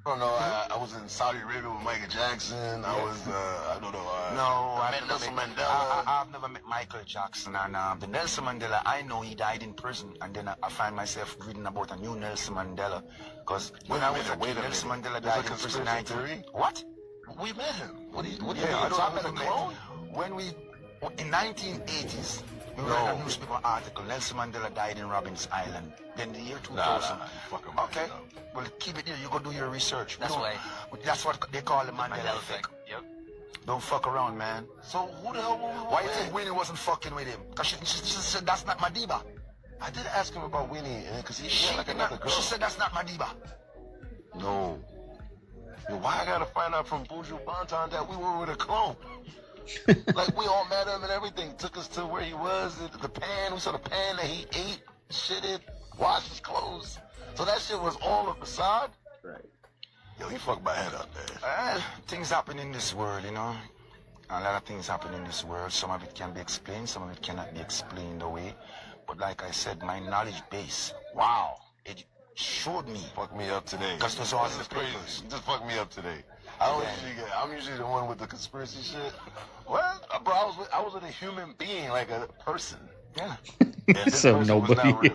Speaker 11: I don't know. I was in Saudi Arabia with Michael Jackson. I was, I don't know.
Speaker 13: I met Nelson Mandela. I've never met Michael Jackson. And the Nelson Mandela, I know he died in prison. And then I find myself reading about a new Nelson Mandela. Because when I was a kid, Nelson Mandela died in prison. What?
Speaker 11: We met him. What do you mean?
Speaker 13: I met a clone? When we, in 1980s, we read a newspaper article, Nelson Mandela died in Robbins Island. Then the year 2000. Okay. Well, keep it here. You go do your research. That's what they call the Mandela effect. Yep. Don't fuck around, man.
Speaker 11: So who the hell were we?
Speaker 13: Why you think Winnie wasn't fucking with him? Because she said that's not Madiba.
Speaker 11: I did ask him about Winnie, because he like another girl.
Speaker 13: She said that's not Madiba.
Speaker 11: No. Yo, why I gotta find out from Buju Banton that we were with a clone? Like, we all met him and everything. Took us to where he was, the pan. We saw the pan that he ate, shitted, washed his clothes. So that shit was all a facade?
Speaker 13: Right.
Speaker 11: Yo, he fucked my head up, man.
Speaker 13: Things happen in this world, you know. A lot of things happen in this world. Some of it can be explained, some of it cannot be explained away. But like I said, my knowledge base, wow, it showed me.
Speaker 11: Fuck me up today.
Speaker 13: Because there's all the papers.
Speaker 11: Just fuck me up today. I'm usually the one with the conspiracy shit. Well, bro, I was with a human being, like a person.
Speaker 13: Yeah.
Speaker 4: So nobody.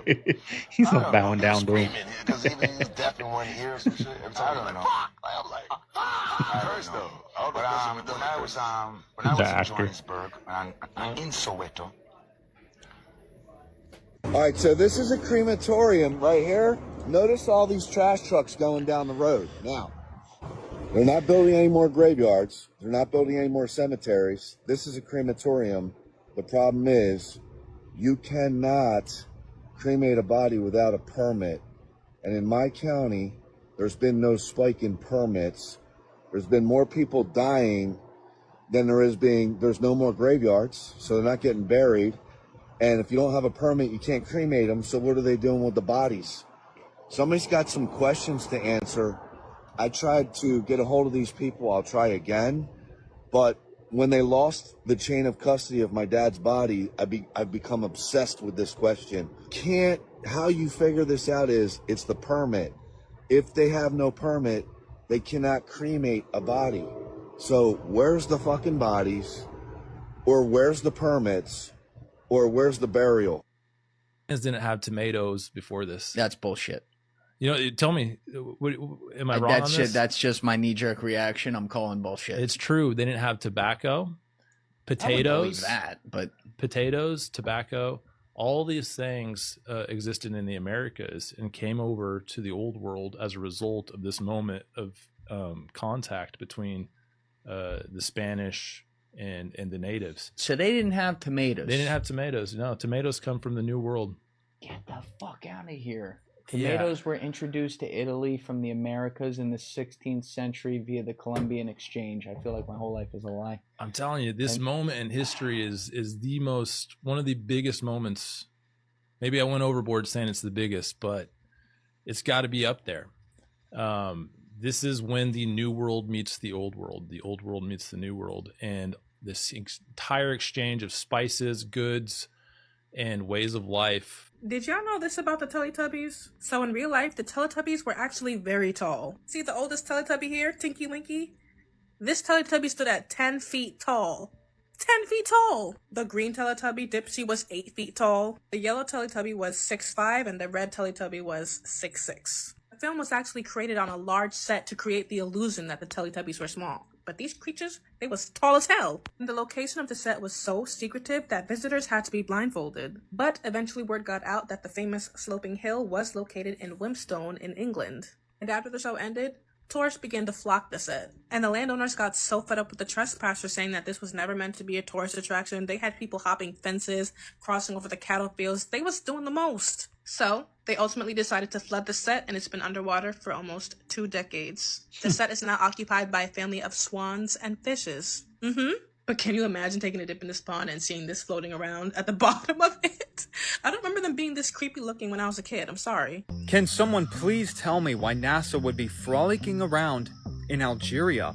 Speaker 4: He's not bowing down to him.
Speaker 11: Because even he was deaf in one ear or some shit. Every time I don't know. I was like, first though.
Speaker 13: When I was in Johannesburg and in Soweto.
Speaker 14: All right, so this is a crematorium right here. Notice all these trash trucks going down the road. Now, they're not building any more graveyards. They're not building any more cemeteries. This is a crematorium. The problem is you cannot cremate a body without a permit. And in my county, there's been no spike in permits. There's been more people dying than there's no more graveyards, so they're not getting buried. And if you don't have a permit, you can't cremate them, so what are they doing with the bodies? Somebody's got some questions to answer. I tried to get a hold of these people. I'll try again. But when they lost the chain of custody of my dad's body, I've become obsessed with this question. How you figure this out is it's the permit. If they have no permit, they cannot cremate a body. So where's the fucking bodies? Or where's the permits? Or where's the burial?
Speaker 3: Didn't have tomatoes before this.
Speaker 7: That's bullshit.
Speaker 3: You know, tell me, am I wrong on this?
Speaker 7: That's just my knee-jerk reaction. I'm calling bullshit.
Speaker 3: It's true. They didn't have tobacco, potatoes.
Speaker 7: I would believe that, but
Speaker 3: potatoes, tobacco, all these things existed in the Americas and came over to the old world as a result of this moment of contact between the Spanish and the natives.
Speaker 7: So they didn't have tomatoes.
Speaker 3: They didn't have tomatoes. No, tomatoes come from the New World.
Speaker 7: Get the fuck out of here. Tomatoes were introduced to Italy from the Americas in the 16th century via the Columbian Exchange. I feel like my whole life is a lie.
Speaker 3: I'm telling you, this moment in history is one of the biggest moments. Maybe I went overboard saying it's the biggest, but it's got to be up there. This is when the New World meets the Old World. The Old World meets the New World. And this entire exchange of spices, goods, and ways of life.
Speaker 8: Did y'all know this about the Teletubbies? So in real life, the Teletubbies were actually very tall. See the oldest Teletubby here, Tinky Winky? This Teletubby stood at 10 feet tall. 10 feet tall! The green Teletubby, Dipsy, was 8 feet tall. The yellow Teletubby was 6'5", and the red Teletubby was 6'6". The film was actually created on a large set to create the illusion that the Teletubbies were small. But these creatures, they was tall as hell. And the location of the set was so secretive that visitors had to be blindfolded. But eventually word got out that the famous sloping hill was located in Wimpstone in England. And after the show ended, tourists began to flock the set. And the landowners got so fed up with the trespassers saying that this was never meant to be a tourist attraction. They had people hopping fences, crossing over the cattle fields. They was doing the most. So they ultimately decided to flood the set, and it's been underwater for almost 2 decades. The set is now occupied by a family of swans and fishes. But can you imagine taking a dip in this pond and seeing this floating around at the bottom of it? I don't remember them being this creepy looking when I was a kid. I'm sorry.
Speaker 16: Can someone please tell me why NASA would be frolicking around in Algeria,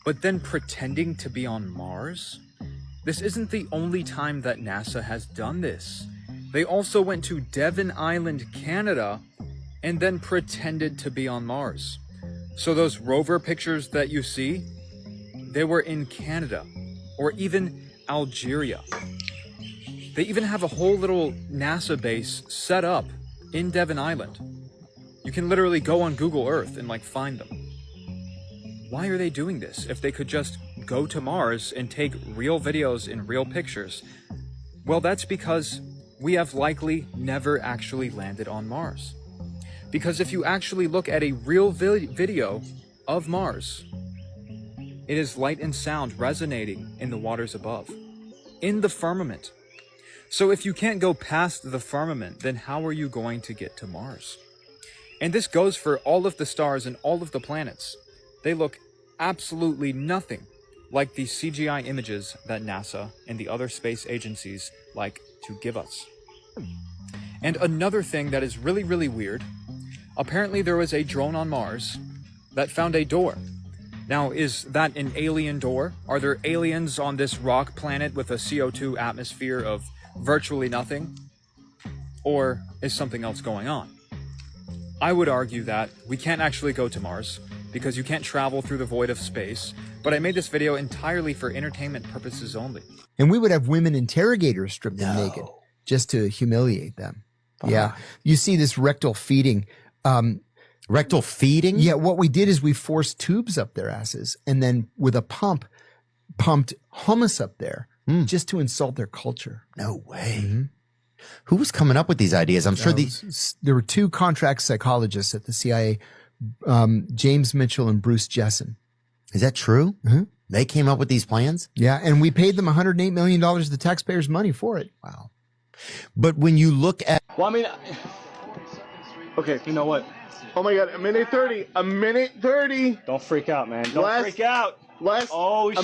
Speaker 16: but then pretending to be on Mars? This isn't the only time that NASA has done this. They also went to Devon Island, Canada, and then pretended to be on Mars. So those rover pictures that you see, they were in Canada, or even Algeria. They even have a whole little NASA base set up in Devon Island. You can literally go on Google Earth and find them. Why are they doing this if they could just go to Mars and take real videos and real pictures? Well, that's because we have likely never actually landed on Mars. Because if you actually look at a real video of Mars, it is light and sound resonating in the waters above, in the firmament. So if you can't go past the firmament, then how are you going to get to Mars? And this goes for all of the stars and all of the planets. They look absolutely nothing like the CGI images that NASA and the other space agencies like to give us. And another thing that is really, really weird, apparently there was a drone on Mars that found a door. Now, is that an alien door? Are there aliens on this rock planet with a CO2 atmosphere of virtually nothing? Or is something else going on? I would argue that we can't actually go to Mars because you can't travel through the void of space, but I made this video entirely for entertainment purposes only.
Speaker 17: And we would have women interrogators strip them naked just to humiliate them. Yeah. You see this rectal feeding.
Speaker 18: Rectal feeding?
Speaker 17: Yeah. What we did is we forced tubes up their asses and then with a pump, pumped hummus up there just to insult their culture.
Speaker 18: No way. Who was coming up with these ideas? I'm sure
Speaker 17: there were 2 contract psychologists at the CIA, James Mitchell and Bruce Jessen.
Speaker 18: Is that true? They came up with these plans?
Speaker 17: Yeah. And we paid them $108 million of the taxpayers' money for it.
Speaker 18: Wow. But when you look at...
Speaker 19: Well, I mean...
Speaker 6: Okay. You know what? Oh my God, a minute 30. A minute 30.
Speaker 9: Don't freak out, man. Don't freak out.
Speaker 6: A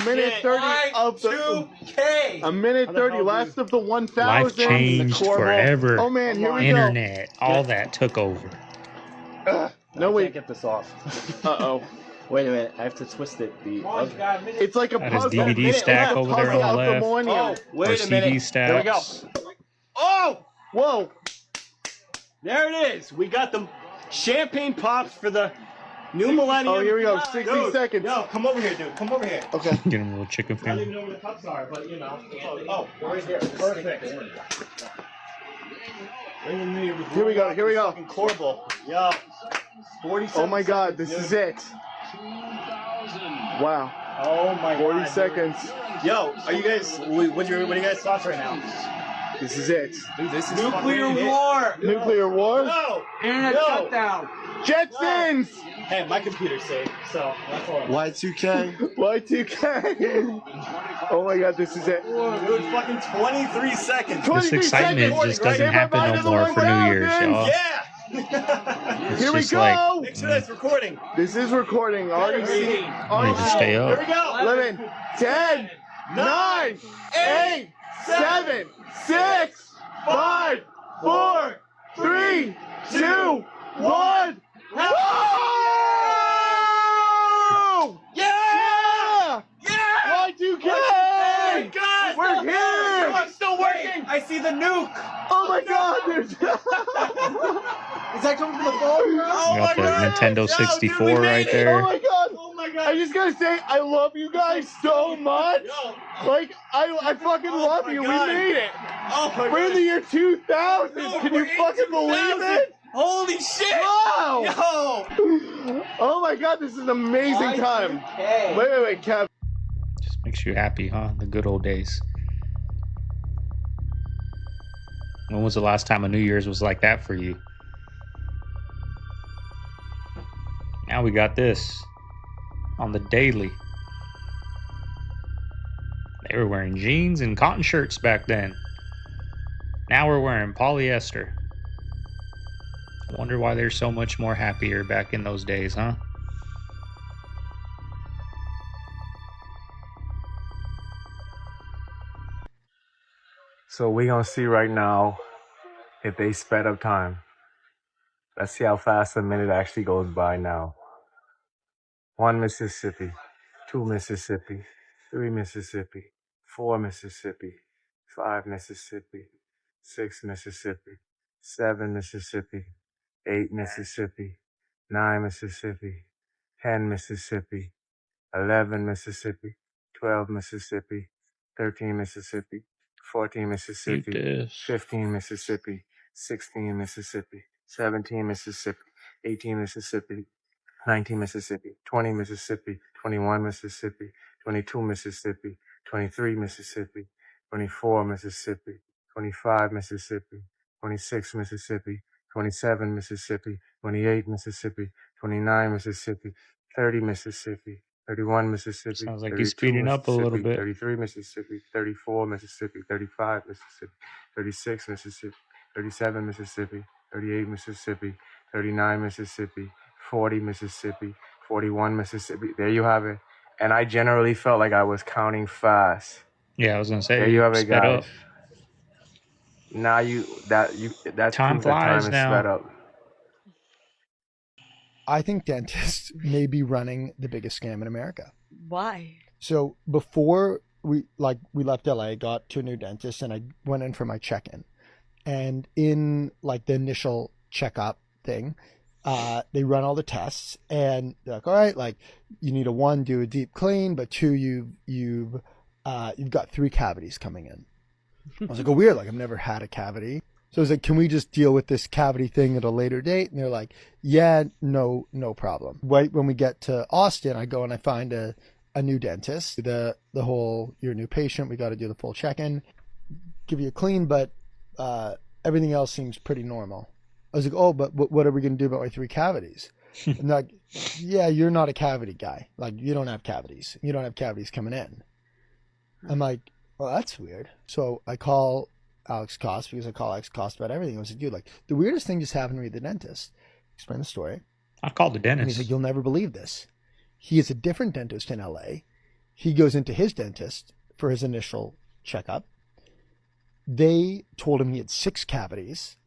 Speaker 6: minute 30 of the
Speaker 9: Y2K.
Speaker 6: A minute 30 last of the 1,000.
Speaker 4: Life changed forever.
Speaker 6: Oh man, here we
Speaker 4: Internet, all that took over.
Speaker 6: go. No
Speaker 9: I
Speaker 6: wait.
Speaker 9: can't get this off.
Speaker 6: Uh-oh.
Speaker 9: Wait a minute. I have to twist it.
Speaker 6: It's like a
Speaker 4: Got his
Speaker 6: puzzle.
Speaker 4: DVD stack over there on the
Speaker 6: Puzzle of the
Speaker 4: left.
Speaker 6: millennium.
Speaker 9: Oh, wait
Speaker 4: Or
Speaker 9: a minute.
Speaker 4: CD
Speaker 9: Here we go.
Speaker 4: stacks.
Speaker 9: Oh!
Speaker 6: Whoa.
Speaker 9: There it is. We got the champagne pops for the new millennium.
Speaker 6: Oh, here we go. 60
Speaker 9: Dude,
Speaker 6: seconds.
Speaker 9: Yo, come over here, dude. Come over here.
Speaker 6: Okay.
Speaker 4: Get him a little chicken
Speaker 9: I don't
Speaker 4: finger.
Speaker 9: even know where the cups are, but you know. Oh, right here. Perfect.
Speaker 6: Here we go. Here we go.
Speaker 9: Fucking Corbel. Yo. 47
Speaker 6: Oh my God, this
Speaker 9: seconds,
Speaker 6: is
Speaker 9: dude.
Speaker 6: it. Wow.
Speaker 9: Oh my
Speaker 6: 40
Speaker 9: God.
Speaker 6: seconds.
Speaker 9: Dude. Yo, are you guys? What are you guys' thoughts right now?
Speaker 6: This is it.
Speaker 9: Dude, this is
Speaker 6: Nuclear
Speaker 9: fucking
Speaker 6: war.
Speaker 9: It.
Speaker 6: Nuclear war.
Speaker 9: No.
Speaker 6: Internet
Speaker 9: No.
Speaker 6: shutdown. Jetsons.
Speaker 9: Hey, my computer's safe, so that's all.
Speaker 6: Y2K. Y2K. Oh my God, this is it.
Speaker 9: Dude, fucking 23 seconds.
Speaker 4: This excitement just doesn't happen no more for New Year's, y'all.
Speaker 9: Yeah.
Speaker 4: It's
Speaker 6: Here we
Speaker 4: just
Speaker 6: go.
Speaker 4: like,
Speaker 9: Make sure that's recording.
Speaker 6: This is recording. Already seen.
Speaker 4: I need to stay up.
Speaker 9: Here we go.
Speaker 6: 11, 10, 9, 8, 7, 6, 5, 4, 3, 2, 1. Whoa! Yeah! Yeah! Y2K!
Speaker 9: Oh my God!
Speaker 6: We're
Speaker 9: still
Speaker 6: here!
Speaker 9: I'm still working! I see the nuke!
Speaker 6: Oh my God! There's... Is that coming from the phone?
Speaker 9: Oh
Speaker 4: got
Speaker 9: my
Speaker 4: the
Speaker 9: God!
Speaker 4: Nintendo
Speaker 9: Yo, dude,
Speaker 4: 64
Speaker 9: we made
Speaker 4: right
Speaker 9: it.
Speaker 4: there.
Speaker 6: Oh my God!
Speaker 9: Oh my God!
Speaker 6: I just gotta say, I love you guys so much.
Speaker 9: Yo.
Speaker 6: Like, I fucking love you.
Speaker 9: God.
Speaker 6: We made it.
Speaker 9: Oh my
Speaker 6: We're in
Speaker 9: God!
Speaker 6: the year 2000.
Speaker 9: Yo,
Speaker 6: Can you
Speaker 9: we're in
Speaker 6: fucking believe
Speaker 9: 2000.
Speaker 6: it?
Speaker 9: Holy shit!
Speaker 6: Wow!
Speaker 9: Yo!
Speaker 6: Oh my God, this is an amazing time. Wait, Kev.
Speaker 4: Just makes you happy, huh? The good old days. When was the last time a New Year's was like that for you? Now we got this on the daily. They were wearing jeans and cotton shirts back then. Now we're wearing polyester. I wonder why they're so much more happier back in those days, huh?
Speaker 19: So we're gonna see right now if they sped up time. Let's see how fast a minute actually goes by now. 1 Mississippi, 2 Mississippi, 3 Mississippi, 4 Mississippi, 5 Mississippi, 6 Mississippi, 7 Mississippi, 8 Mississippi, 9 Mississippi, 10 Mississippi, 11 Mississippi, 12 Mississippi, 13 Mississippi, 14 Mississippi, 15 Mississippi, 16 Mississippi, 17 Mississippi, 18 Mississippi, 19 Mississippi, 20 Mississippi, 21 Mississippi, 22 Mississippi, 23 Mississippi, 24 Mississippi, 25 Mississippi, 26 Mississippi, 27 Mississippi, 28 Mississippi, 29 Mississippi, 30 Mississippi, 31 Mississippi,
Speaker 4: Sounds like
Speaker 19: 32
Speaker 4: he's speeding up a little
Speaker 19: Mississippi,
Speaker 4: bit.
Speaker 19: 33 Mississippi, 34 Mississippi, 35 Mississippi, 36 Mississippi, 37 Mississippi, 38 Mississippi, 39 Mississippi, 40 Mississippi, 41 Mississippi. There you have it. And I generally felt like I was counting fast.
Speaker 4: Yeah, I was gonna say
Speaker 19: There you have it,
Speaker 4: sped
Speaker 19: guys.
Speaker 4: up.
Speaker 19: Now that's
Speaker 4: Time
Speaker 19: proof that time
Speaker 4: flies
Speaker 19: is
Speaker 4: now.
Speaker 19: sped up.
Speaker 17: I think dentists may be running the biggest scam in America.
Speaker 20: Why?
Speaker 17: So before we left LA, I got to a new dentist and I went in for my check-in. And in like the initial checkup thing, they run all the tests and they're like, all right, like you need to 1, do a deep clean, but 2, you've got 3 cavities coming in. I was like, oh, weird. Like I've never had a cavity. So I was like, can we just deal with this cavity thing at a later date? And they're like, yeah, no problem. Right when we get to Austin, I go and I find a new dentist. The whole, you're a new patient. We got to do the full check-in, give you a clean, but everything else seems pretty normal. I was like, oh, but what are we going to do about my 3 cavities? And they're like, yeah, you're not a cavity guy. Like you don't have cavities. You don't have cavities coming in. I'm like, well, that's weird. So I call Alex Cost because I call Alex Cost about everything. I was like, dude, like the weirdest thing just happened to me at the dentist. Explain the story.
Speaker 4: I called the
Speaker 17: And he's
Speaker 4: dentist.
Speaker 17: like, you'll never believe this. He is a different dentist in LA. He goes into his dentist for his initial checkup. They told him he had 6 cavities.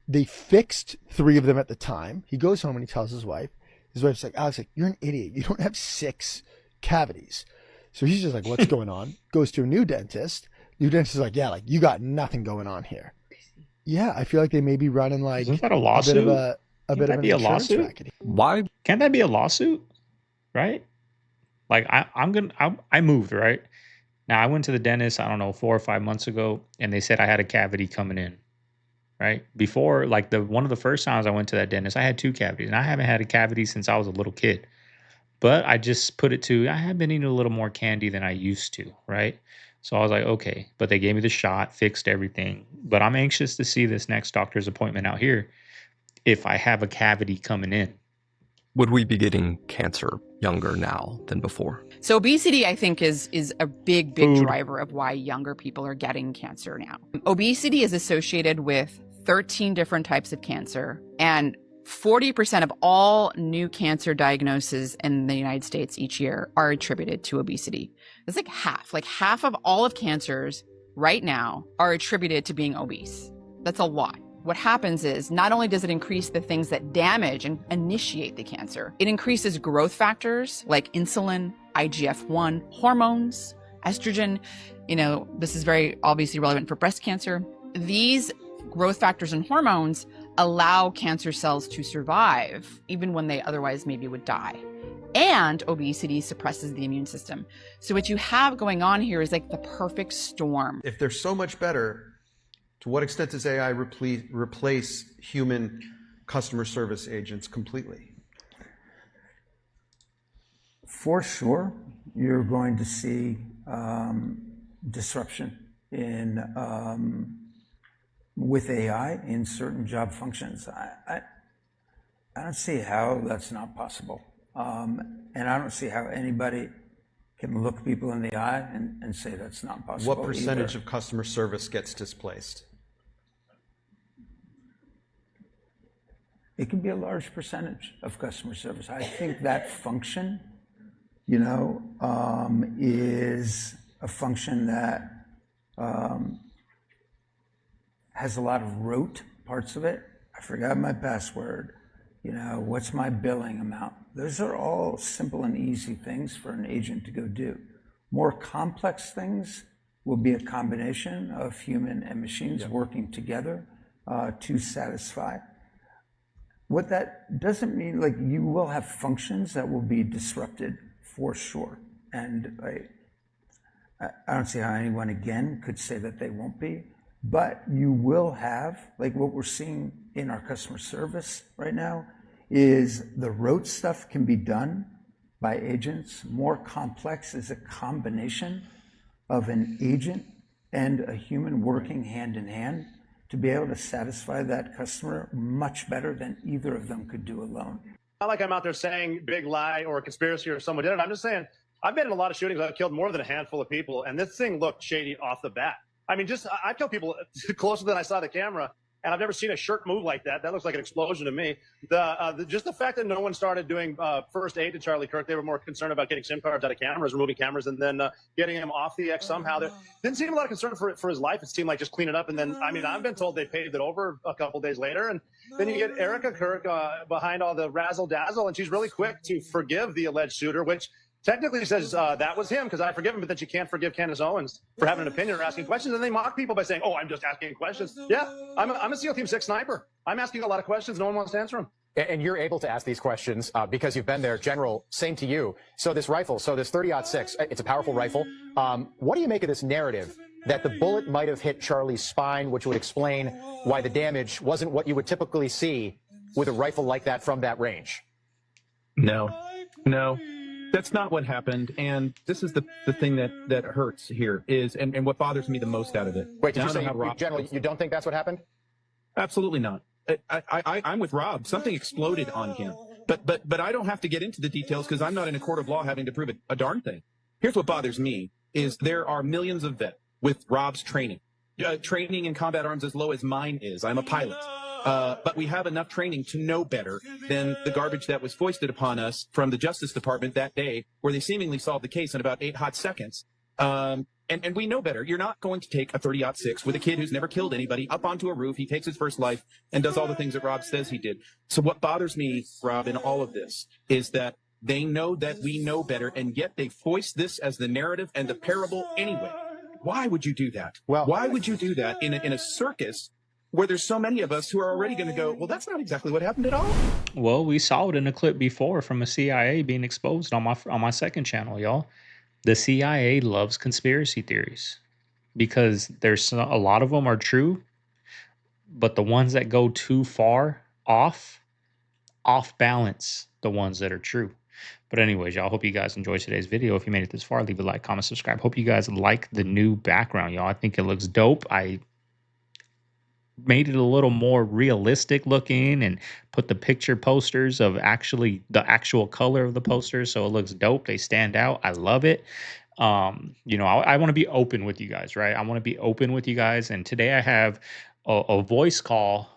Speaker 17: They fixed 3 of them at the time. He goes home and he tells his wife. His wife's like, Alex, like, you're an idiot. You don't have 6 cavities. So he's just like, what's going on? Goes to a new dentist. New dentist is like, yeah, like you got nothing going on here. Yeah, I feel like they may be running like
Speaker 4: Isn't that a lawsuit?
Speaker 17: a bit of an insurance racket.
Speaker 4: Why can't that be a lawsuit? Right? Like I moved, right? Now I went to the dentist, I don't know, 4 or 5 months ago, and they said I had a cavity coming in. Right? Before, like one of the first times I went to that dentist, I had 2 cavities, and I haven't had a cavity since I was a little kid. But I just put it to, I have been eating a little more candy than I used to, right? So I was like, okay. But they gave me the shot, fixed everything. But I'm anxious to see this next doctor's appointment out here if I have a cavity coming in.
Speaker 10: Would we be getting cancer younger now than before?
Speaker 12: So obesity, I think, is a big driver of why younger people are getting cancer now. Obesity is associated with 13 different types of cancer, and 40% of all new cancer diagnoses in the United States each year are attributed to obesity. It's like half of all of cancers right now are attributed to being obese. That's a lot. What happens is not only does it increase the things that damage and initiate the cancer, it increases growth factors like insulin, IGF-1, hormones, estrogen. You know, this is very obviously relevant for breast cancer. These growth factors and hormones allow cancer cells to survive even when they otherwise maybe would die. And obesity suppresses the immune system. So what you have going on here is like the perfect storm.
Speaker 15: If they're so much better, to what extent does AI replace human customer service agents completely?
Speaker 20: For sure, you're going to see disruption in with AI in certain job functions. I don't see how that's not possible. And I don't see how anybody can look people in the eye and say that's not possible.
Speaker 15: What percentage of customer service gets displaced?
Speaker 20: It can be a large percentage of customer service. I think that function, you know, is a function that has a lot of rote parts of it. I forgot my password. You know, what's my billing amount? Those are all simple and easy things for an agent to go do. More complex things will be a combination of human and machines working together to satisfy. What that doesn't mean, like, you will have functions that will be disrupted for sure. And I don't see how anyone, again, could say that they won't be. But you will have, like what we're seeing in our customer service right now, is the rote stuff can be done by agents. More complex is a combination of an agent and a human working hand in hand to be able to satisfy that customer much better than either of them could do alone.
Speaker 21: Not like I'm out there saying big lie or a conspiracy or someone did it. I'm just saying I've been in a lot of shootings. I've killed more than a handful of people, and this thing looked shady off the bat. I mean, just I killed people closer than I saw the camera, and I've never seen a shirt move like that. That looks like an explosion to me. Just the fact that no one started doing first aid to Charlie Kirk, they were more concerned about getting SIM cards out of cameras, removing cameras, and then getting him off the X somehow. There didn't seem a lot of concern for his life. It seemed like just clean it up. And then, I mean, I've been told they paved it over a couple days later. And then you get Erica Kirk behind all the razzle dazzle, and she's really quick to forgive the alleged shooter, which technically says that was him because I forgive him, but that you can't forgive Candace Owens for having an opinion or asking questions. And they mock people by saying, oh, I'm just asking questions. Yeah, I'm a SEAL Team 6 sniper. I'm asking a lot of questions. No one wants to answer them.
Speaker 22: And you're able to ask these questions because you've been there. General, same to you. So this rifle, this 30-06, it's a powerful rifle. What do you make of this narrative that the bullet might have hit Charlie's spine, which would explain why the damage wasn't what you would typically see with a rifle like that from that range?
Speaker 24: No. That's not what happened, and this is the thing that hurts here is, and what bothers me the most out of it.
Speaker 22: Wait, did you say, General, you don't think that's what happened?
Speaker 24: Absolutely not. I'm with Rob. Something exploded on him, but I don't have to get into the details because I'm not in a court of law having to prove a darn thing. Here's what bothers me is there are millions of vets with Rob's training training in combat arms as low as mine is. I'm a pilot. But we have enough training to know better than the garbage that was foisted upon us from the Justice Department that day, where they seemingly solved the case in about 8 hot seconds. And we know better. You're not going to take a 30-06 with a kid who's never killed anybody up onto a roof. He takes his first life and does all the things that Rob says he did. So what bothers me, Rob, in all of this is that they know that we know better, and yet they foist this as the narrative and the parable anyway. Why would you do that? Well, why would you do that in a circus where there's so many of us who are already going to go, well, that's not exactly what happened at all?
Speaker 4: Well, we saw it in a clip before from a CIA being exposed on my second channel, y'all. The CIA loves conspiracy theories because there's a lot of them are true, but the ones that go too far off balance the ones that are true. But anyways, y'all, hope you guys enjoyed today's video. If you made it this far, leave a like, comment, subscribe. Hope you guys like the new background, y'all. I think it looks dope. I made it a little more realistic looking and put the picture posters of the actual color of the posters, so it looks dope. They stand out. I love it. You know, I want to be open with you guys, right? I want to be open with you guys, and today I have a voice call.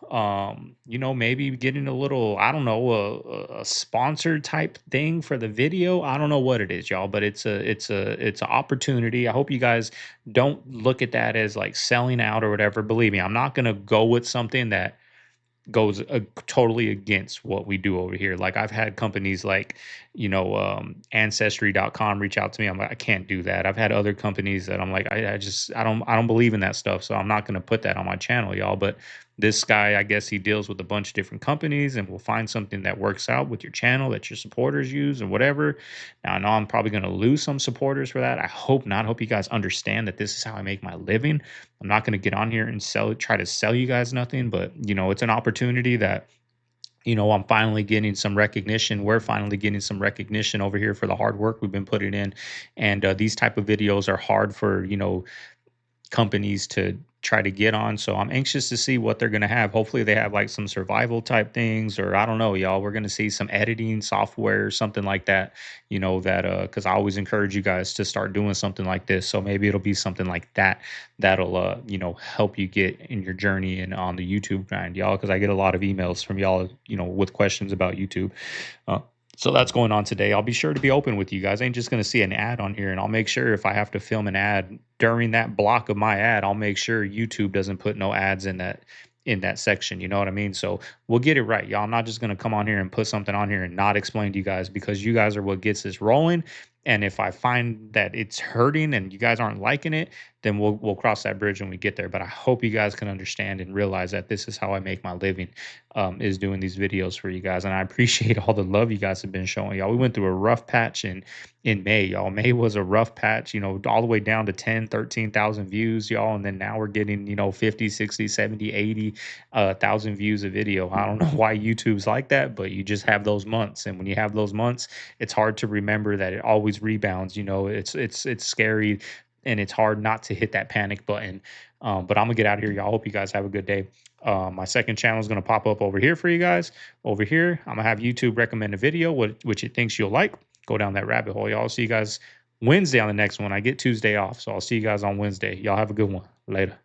Speaker 4: You know, maybe getting a little, I don't know, a sponsored type thing for the video. I don't know what it is, y'all, but it's an opportunity. I hope you guys don't look at that as like selling out or whatever. Believe me, I'm not gonna go with something that goes totally against what we do over here. Like I've had companies like, you know, ancestry.com reach out to me. I'm like, I can't do that. I've had other companies that I'm like, I don't believe in that stuff. So I'm not going to put that on my channel, y'all. But this guy, I guess he deals with a bunch of different companies, and we'll find something that works out with your channel that your supporters use and whatever. Now, I know I'm probably going to lose some supporters for that. I hope not. I hope you guys understand that this is how I make my living. I'm not going to get on here and try to sell you guys nothing, but you know, it's an opportunity that, you know, I'm finally getting some recognition. We're finally getting some recognition over here for the hard work we've been putting in. And these type of videos are hard for, you know, companies to try to get on. So I'm anxious to see what they're going to have. Hopefully they have like some survival type things, or I don't know, y'all, we're going to see some editing software or something like that, you know, that because I always encourage you guys to start doing something like this. So maybe it'll be something like that that'll you know, help you get in your journey and on the YouTube grind, y'all, because I get a lot of emails from y'all, you know, with questions about YouTube. So that's going on today. I'll be sure to be open with you guys. I ain't just going to see an ad on here, and I'll make sure if I have to film an ad during that block of my ad, I'll make sure YouTube doesn't put no ads in that section. You know what I mean? So we'll get it right, y'all. I'm not just going to come on here and put something on here and not explain to you guys, because you guys are what gets this rolling. And if I find that it's hurting and you guys aren't liking it, then we'll cross that bridge when we get there. But I hope you guys can understand and realize that this is how I make my living, is doing these videos for you guys. And I appreciate all the love you guys have been showing, y'all. We went through a rough patch in May, y'all. May was a rough patch, you know, all the way down to 13,000 views, y'all. And then now we're getting, you know, 50, 60, 70, 80,000 views a video. I don't know why YouTube's like that, but you just have those months. And when you have those months, it's hard to remember that it always rebounds. You know, it's scary, and it's hard not to hit that panic button. But I'm gonna get out of here, y'all. Hope you guys have a good day. My second channel is gonna pop up over here for you guys. Over here, I'm gonna have YouTube recommend a video which it thinks you'll like. Go down that rabbit hole, y'all. See you guys Wednesday on the next one. I get Tuesday off, so I'll see you guys on Wednesday. Y'all have a good one. Later.